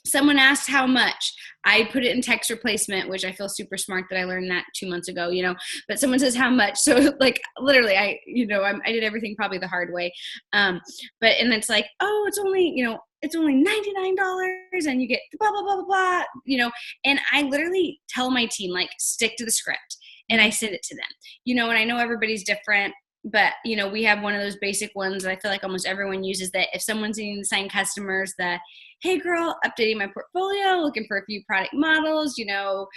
someone asked how much, I put it in text replacement, which I feel super smart that I learned that 2 months ago, you know, but someone says how much. So like literally I did everything probably the hard way. And it's like, oh, it's only, you know, it's only $99 and you get blah, blah, blah, blah, blah, you know, and I literally tell my team, like, stick to the script and I send it to them, you know, and I know everybody's different, but, you know, we have one of those basic ones that I feel like almost everyone uses, that if someone's needing to sign customers, that, hey girl, updating my portfolio, looking for a few product models, you know,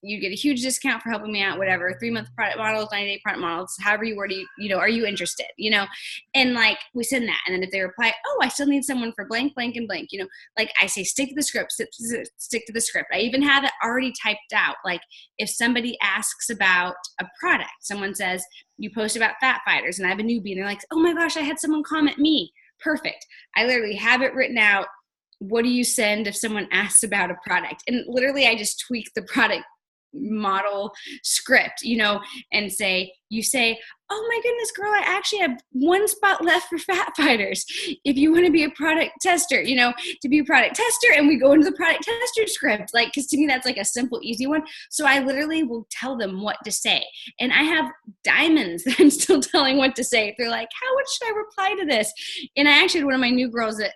you get a huge discount for helping me out, whatever, 3-month product models, 90-day product models, however you word it, you know, are you interested, you know? And like, we send that. And then if they reply, oh, I still need someone for blank, blank, and blank, you know, like I say, stick to the script, stick to the script. I even have it already typed out. Like if somebody asks about a product, someone says, you post about fat fighters and I have a newbie and they're like, oh my gosh, I had someone comment me. Perfect. I literally have it written out. What do you send if someone asks about a product? And literally I just tweak the product model script, you know, and you say, oh my goodness, girl, I actually have 1 spot left for fat fighters. If you want to be a product tester, you know, to be a product tester, and we go into the product tester script, like, cause to me, that's like a simple, easy one. So I literally will tell them what to say. And I have diamonds that I'm still telling what to say. They're like, how much should I reply to this? And I actually had one of my new girls that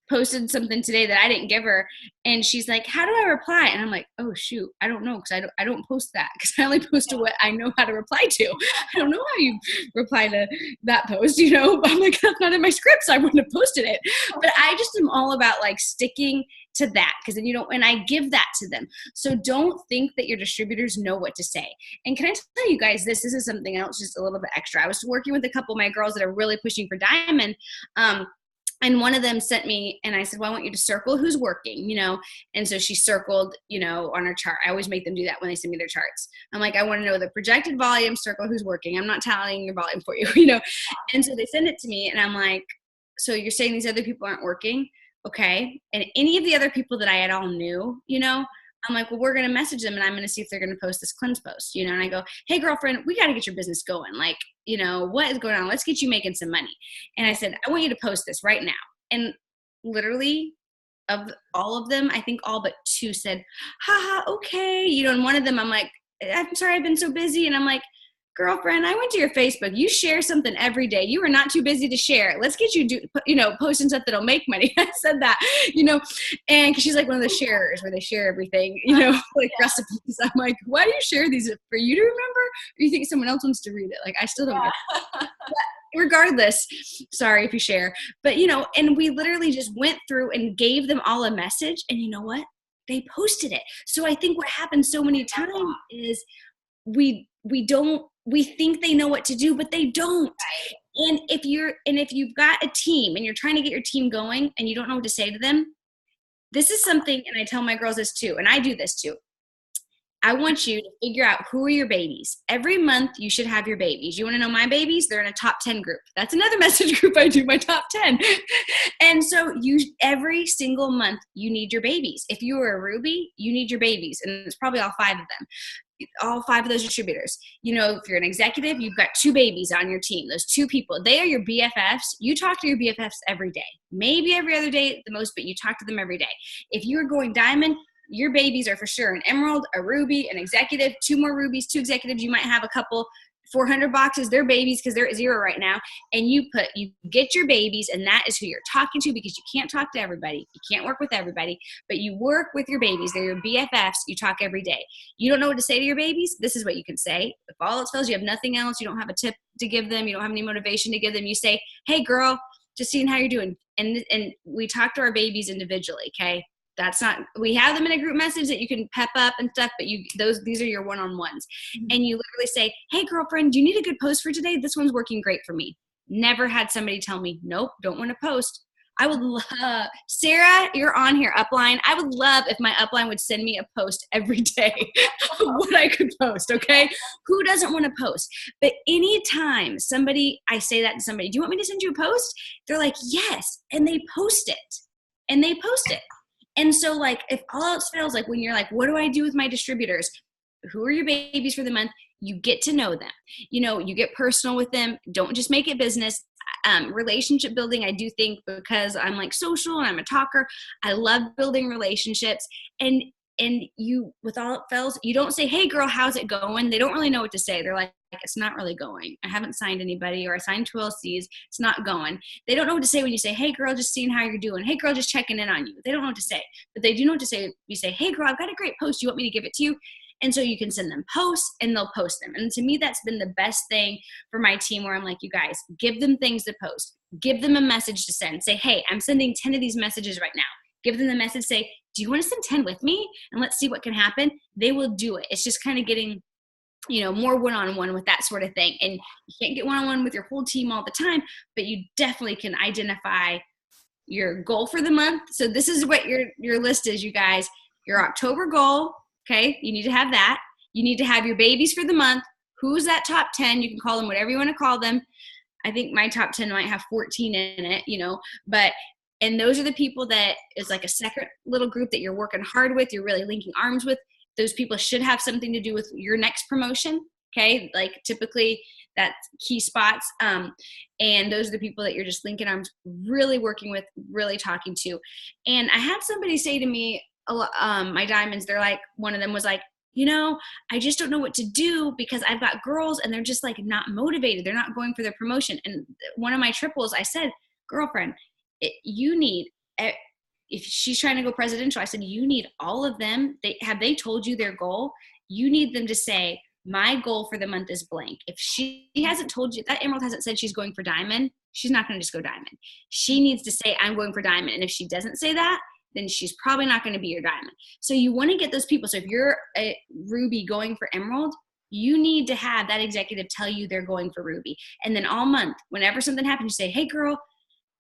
posted something today that I didn't give her, and she's like, how do I reply? And I'm like, oh shoot, I don't know, because I don't post that, because I only post to what I know how to reply to. I don't know how you reply to that post, you know. I'm like, that's not in my script, so I wouldn't have posted it. But I just am all about like sticking to that, because then you don't, and I give that to them. So don't think that your distributors know what to say. And can I tell you guys this is something else, just a little bit extra. I was working with a couple of my girls that are really pushing for Diamond, and one of them sent me, and I said, well, I want you to circle who's working, you know. And so she circled, you know, on her chart. I always make them do that when they send me their charts. I'm like, I want to know the projected volume, circle who's working. I'm not tallying your volume for you, you know. And so they send it to me, and I'm like, so you're saying these other people aren't working? Okay. And any of the other people that I had all knew, you know, I'm like, well, we're going to message them, and I'm going to see if they're going to post this cleanse post, you know. And I go, hey, girlfriend, we got to get your business going. Like, you know, what is going on? Let's get you making some money. And I said, I want you to post this right now. And literally, of all of them, I think all but two said, haha, okay. You know, and one of them, I'm like, I'm sorry, I've been so busy. And I'm like, girlfriend, I went to your Facebook. You share something every day. You are not too busy to share. Let's get you, posting stuff that'll make money. I said that, you know, and 'cause she's like one of the sharers where they share everything, you know, like recipes. I'm like, why do you share these? For you to remember? Or you think someone else wants to read it? Like, I still don't get it. Regardless, sorry if you share, but you know, and we literally just went through and gave them all a message, and you know what? They posted it. So I think what happens so many times is we think they know what to do, but they don't. And if you've got a team and you're trying to get your team going and you don't know what to say to them, this is something, and I tell my girls this too, and I do this too. I want you to figure out who are your babies. Every month you should have your babies. You want to know my babies? They're in a top 10 group. That's another message group I do, my top 10. And so every single month you need your babies. If you are a Ruby, you need your babies. And it's probably all 5 of them. All 5 of those distributors. You know, if you're an executive, you've got 2 babies on your team. Those 2 people, they are your BFFs. You talk to your BFFs every day. Maybe every other day at the most, but you talk to them every day. If you are going Diamond, your babies are for sure an Emerald, a Ruby, an executive, 2 more Rubies, 2 executives. You might have a couple 400 boxes. They're babies because they're at 0 right now. And you get your babies, and that is who you're talking to, because you can't talk to everybody. You can't work with everybody, but you work with your babies. They're your BFFs. You talk every day. You don't know what to say to your babies? This is what you can say. If all else fails, you have nothing else. You don't have a tip to give them. You don't have any motivation to give them. You say, hey girl, just seeing how you're doing. And we talk to our babies individually. Okay. We have them in a group message that you can pep up and stuff, but these are your one-on-ones. Mm-hmm. And you literally say, hey girlfriend, do you need a good post for today? This one's working great for me. Never had somebody tell me, nope, don't want to post. I would love, Sarah, you're on here, upline. I would love if my upline would send me a post every day of what I could post, okay? Who doesn't want to post? But anytime I say that to somebody, do you want me to send you a post? They're like, yes, and they post it. And so like, if all else fails, like when you're like, what do I do with my distributors? Who are your babies for the month? You get to know them. You know, you get personal with them. Don't just make it business. Relationship building, I do think, because I'm like social and I'm a talker, I love building relationships. And you, with all it fails, you don't say, hey girl, how's it going? They don't really know what to say. They're like, it's not really going. I haven't signed anybody, or I signed 2 LCs. It's not going. They don't know what to say when you say, hey girl, just seeing how you're doing. Hey girl, just checking in on you. They don't know what to say, but they do know what to say. You say, hey girl, I've got a great post. You want me to give it to you? And so you can send them posts and they'll post them. And to me, that's been the best thing for my team, where I'm like, you guys, give them things to post, give them a message to send. Say, hey, I'm sending 10 of these messages right now. Give them the message, say, do you want to send 10 with me? And let's see what can happen. They will do it. It's just kind of getting, you know, more one-on-one with that sort of thing. And you can't get one-on-one with your whole team all the time, but you definitely can identify your goal for the month. So this is what your list is, you guys. Your October goal, okay? You need to have that. You need to have your babies for the month. Who's that top 10? You can call them whatever you want to call them. I think my top 10 might have 14 in it, you know, and those are the people that is like a second little group that you're working hard with. You're really linking arms with. Those people should have something to do with your next promotion. Okay. Like typically that's key spots. And those are the people that you're just linking arms, really working with, really talking to. And I had somebody say to me, my diamonds, they're like, one of them was like, you know, I just don't know what to do because I've got girls and they're just like not motivated. They're not going for their promotion. And one of my triples, I said, girlfriend, you need if she's trying to go presidential, I said, you need all of them. Have they told you their goal? You need them to say, my goal for the month is blank. If she hasn't told you, that emerald hasn't said she's going for diamond, she's not going to just go diamond. She needs to say, I'm going for diamond. And if she doesn't say that, then she's probably not going to be your diamond. So you want to get those people. So if you're a ruby going for emerald, you need to have that executive tell you they're going for ruby. And then all month, whenever something happens, you say, hey girl,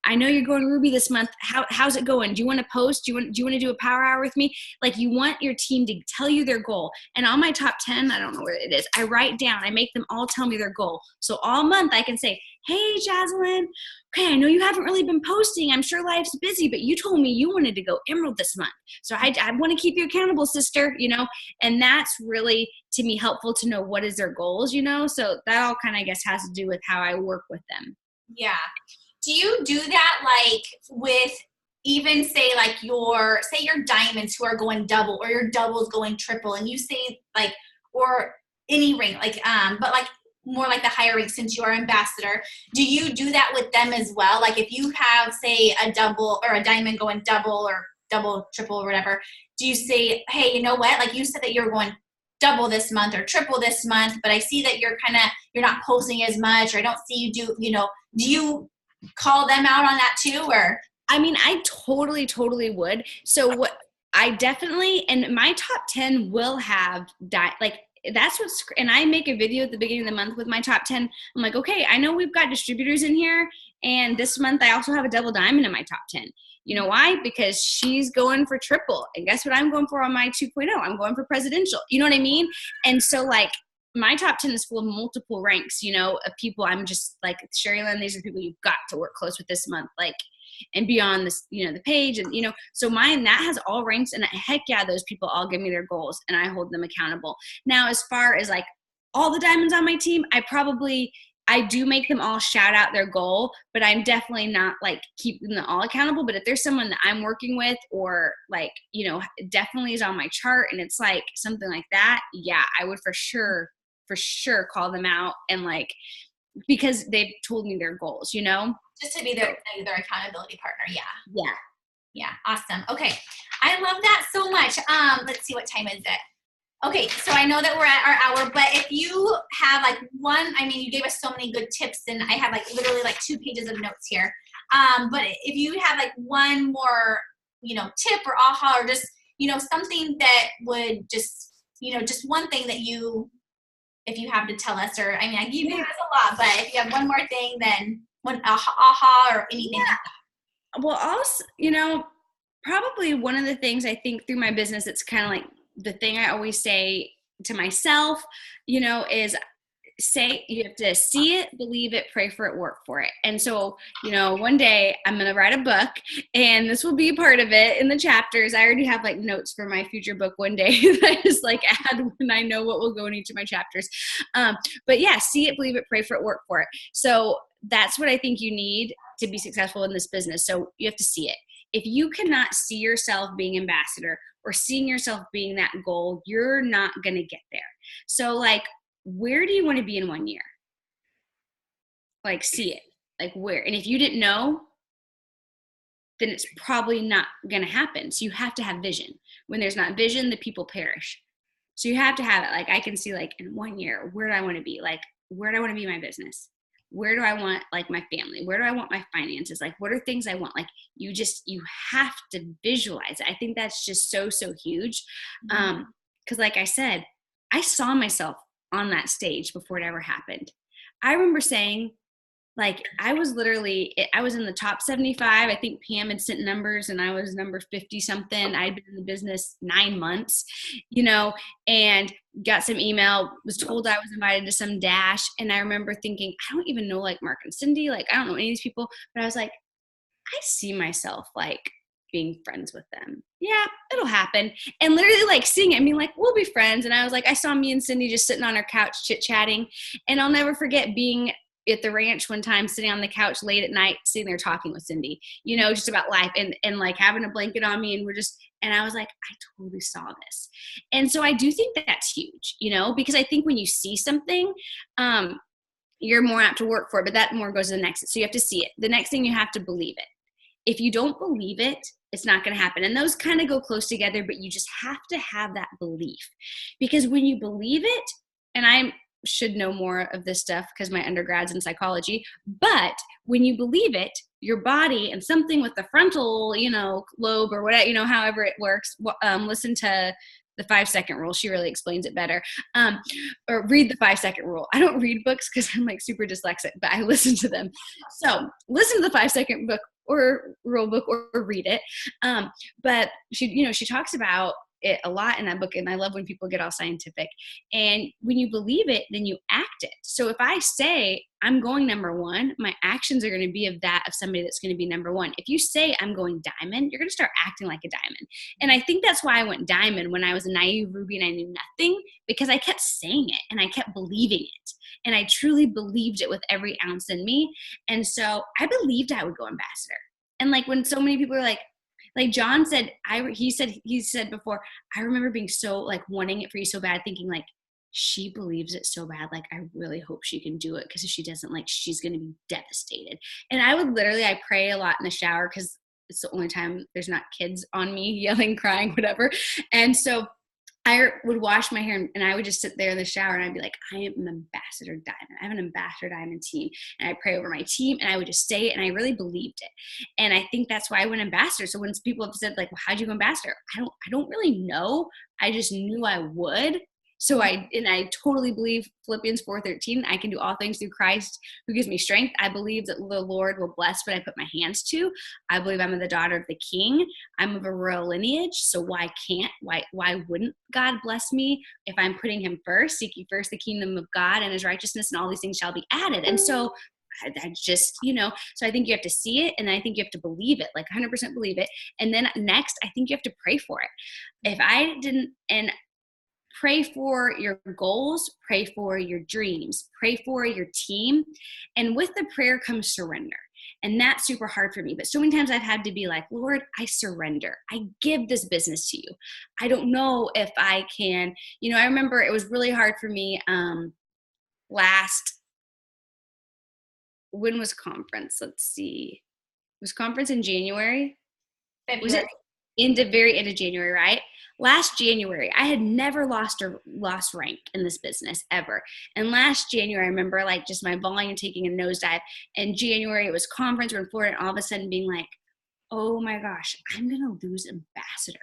I know you're going ruby this month. How's it going? Do you want to post? Do you want to do a power hour with me? Like, you want your team to tell you their goal. And on my top 10, I don't know where it is, I write down, I make them all tell me their goal. So all month I can say, hey, Jaslyn, okay, I know you haven't really been posting. I'm sure life's busy, but you told me you wanted to go emerald this month. So I want to keep you accountable, sister, you know? And that's really, to me, helpful to know what is their goals, you know? So that all kind of, I guess, has to do with how I work with them. Yeah. Do you do that like with even say like your diamonds who are going double, or your doubles going triple, and you say like, or any rank, like but like more like the higher rank, since you are ambassador, do you do that with them as well? Like if you have say a double or a diamond going double or double, triple or whatever, do you say, hey, you know what? Like you said that you're going double this month or triple this month, but I see that you're not posting as much, or I don't see you do, you know, do you call them out on that too? Or I mean, I totally would. So what I definitely, and my top 10 will have like, that's what's, and I make a video at the beginning of the month with my top 10. I'm like, okay, I know we've got distributors in here, and this month I also have a double diamond in my top 10. You know why? Because she's going for triple. And guess what I'm going for on my 2.0? I'm going for presidential. You know what I mean? And so like, my top 10 is full of multiple ranks, you know, of people. I'm just like, SheriLynn, these are people you've got to work close with this month, like, and beyond this, you know, the page, and, you know, so mine, that has all ranks, and heck yeah, those people all give me their goals and I hold them accountable. Now, as far as like all the diamonds on my team, I do make them all shout out their goal, but I'm definitely not like keeping them all accountable. But if there's someone that I'm working with, or like, you know, definitely is on my chart, and it's like something like that, yeah, I would for sure call them out, and like, because they've told me their goals, you know, just to be their accountability partner. Yeah, awesome. Okay, I love that so much. Let's see, what time is it? Okay, so I know that we're at our hour, but if you have like one, I mean, you gave us so many good tips, and I have like literally like 2 pages of notes here, but if you have like one more, you know, tip or aha, or just, you know, something that would just, you know, just one thing that you, if you have to tell us, or I mean, I gave you guys a lot, but if you have one more thing, then one aha or anything like that. Well, also, you know, probably one of the things I think through my business, it's kind of like the thing I always say to myself, you know, is you have to see it, believe it, pray for it, work for it. And so, you know, one day I'm going to write a book, and this will be a part of it in the chapters. I already have like notes for my future book one day that I just like add when I know what will go in each of my chapters. But yeah, see it, believe it, pray for it, work for it. So that's what I think you need to be successful in this business. So you have to see it. If you cannot see yourself being ambassador, or seeing yourself being that goal, you're not going to get there. So like, where do you want to be in 1 year? Like, see it, like where, and if you didn't know, then it's probably not going to happen. So you have to have vision. When there's not vision, the people perish. So you have to have it. Like, I can see like in 1 year, where do I want to be? Like, where do I want to be in my business? Where do I want like my family? Where do I want my finances? Like, what are things I want? Like, you have to visualize it. I think that's just so huge. Cause like I said, I saw myself on that stage before it ever happened. I remember saying, like, I was in the top 75. I think Pam had sent numbers, and I was number 50 something. I'd been in the business 9 months, you know, and got some email, was told I was invited to some dash. And I remember thinking, I don't even know like Mark and Cindy, like, I don't know any of these people, but I was like, I see myself like being friends with them. Yeah, it'll happen. And literally like seeing it, I mean, like, we'll be friends. And I was like, I saw me and Cindy just sitting on our couch chit-chatting. And I'll never forget being at the ranch one time, sitting on the couch late at night, sitting there talking with Cindy, you know, just about life, and like having a blanket on me, and I was like, I totally saw this. And so I do think that that's huge, you know, because I think when you see something, you're more apt to work for it, but that more goes to the next. So you have to see it. The next thing, you have to believe it. if you don't believe it, it's not going to happen. And those kind of go close together, but you just have to have that belief, because when you believe it, and I should know more of this stuff because my undergrad's in psychology, but when you believe it, your body and something with the frontal, lobe or whatever, however it works, listen to the 5-second rule. She really explains it better. Or read the 5-second rule. I don't read books because I'm like super dyslexic, but I listen to them. So listen to the 5-second book or rule book, or read it. But she talks about it a lot in that book, and I love when people get all scientific. And when you believe it, then you act it. So if I say I'm going number one, my actions are going to be of somebody that's going to be number one. If you say I'm going diamond, you're going to start acting like a diamond. And I think that's why I went diamond when I was a naive ruby and I knew nothing, because I kept saying it and I kept believing it. And I truly believed it with every ounce in me. And so I believed I would go ambassador. And like when so many people are like John said, he said before, I remember being so like wanting it for you so bad, thinking like, she believes it so bad. Like, I really hope she can do it, because if she doesn't, like, she's going to be devastated. And I pray a lot in the shower because it's the only time there's not kids on me yelling, crying, whatever. And so I would wash my hair and I would just sit there in the shower and I'd be like, I am an ambassador diamond. I have an ambassador diamond team. And I pray over my team and I would just say it, and I really believed it. And I think that's why I went ambassador. So when people have said like, well, how'd you go ambassador? I don't really know. I just knew I would. So I totally believe Philippians 4:13, I can do all things through Christ who gives me strength. I believe that the Lord will bless what I put my hands to. I believe I'm the daughter of the King. I'm of a royal lineage. So why wouldn't God bless me if I'm putting him first? Seek ye first the kingdom of God and his righteousness, and all these things shall be added. And so I just, so I think you have to see it, and I think you have to believe it, like 100% believe it. And then next, I think you have to pray for it. If I didn't, and pray for your goals, pray for your dreams, pray for your team. And with the prayer comes surrender. And that's super hard for me. But so many times I've had to be like, Lord, I surrender. I give this business to you. I don't know if I can, I remember it was really hard for me when was conference? Let's see. Was conference in January? February. Was it in the very end of January, right? Last January, I had never lost rank in this business ever. And last January, I remember like just my volume taking a nosedive. In January, it was conference, we're in Florida, and all of a sudden being like, oh my gosh, I'm going to lose ambassador.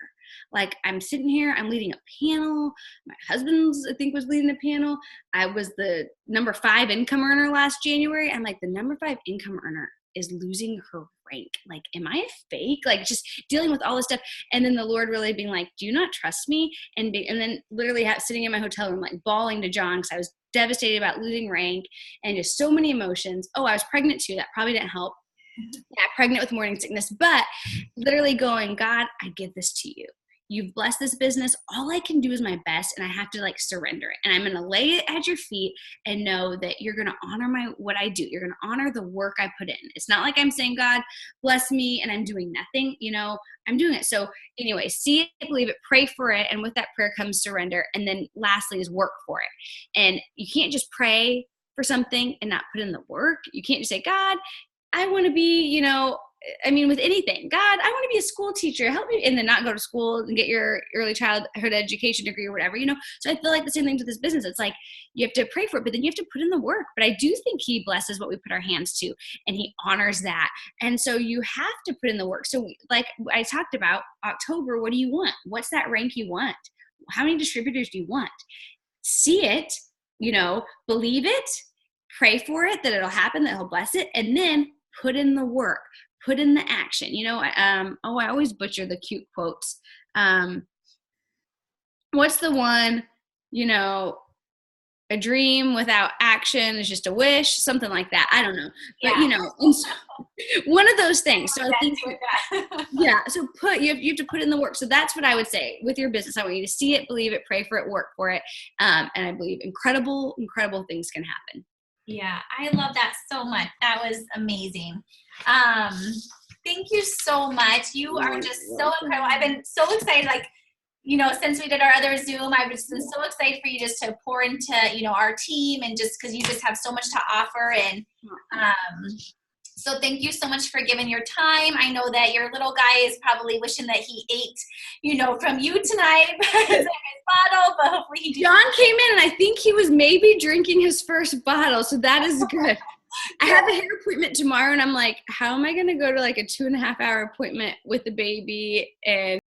Like, I'm sitting here, I'm leading a panel. My husband's, I think, was leading the panel. I was the number 5 income earner last January. I'm like, the number 5 income earner is losing her rank. Like, am I a fake? Like, just dealing with all this stuff. And then the Lord really being like, do you not trust me? And then literally sitting in my hotel room, like bawling to John because I was devastated about losing rank and just so many emotions. Oh, I was pregnant too. That probably didn't help. Yeah, pregnant with morning sickness, but literally going, God, I give this to you. You've blessed this business. All I can do is my best, and I have to like surrender it. And I'm going to lay it at your feet and know that you're going to honor what I do. You're going to honor the work I put in. It's not like I'm saying, God, bless me, and I'm doing nothing. I'm doing it. So anyway, see it, believe it, pray for it. And with that prayer comes surrender. And then lastly is work for it. And you can't just pray for something and not put in the work. You can't just say, God, I want to be, with anything, God, I want to be a school teacher, help me, and then not go to school and get your early childhood education degree or whatever, So I feel like the same thing to this business. It's like, you have to pray for it, but then you have to put in the work. But I do think he blesses what we put our hands to, and he honors that. And so you have to put in the work. So like I talked about October, what do you want? What's that rank you want? How many distributors do you want? See it, believe it, pray for it, that it'll happen, that he'll bless it, and then put in the work, put in the action. I always butcher the cute quotes. What's the one, a dream without action is just a wish, something like that. I don't know. But, one of those things. So I think, so you have to put in the work. So that's what I would say with your business. I want you to see it, believe it, pray for it, work for it. And I believe incredible things can happen. Yeah, I love that so much. That was amazing. Thank you so much. You are just so incredible. I've been so excited, since we did our other Zoom, I've just been so excited for you just to pour into, our team, and just because you just have so much to offer. And So thank you so much for giving your time. I know that your little guy is probably wishing that he ate, you know, from you tonight, his bottle, but hopefully he did. John came in and I think he was maybe drinking his first bottle, so that is good. I have a hair appointment tomorrow and I'm like, how am I going to go to like a 2.5 hour appointment with the baby and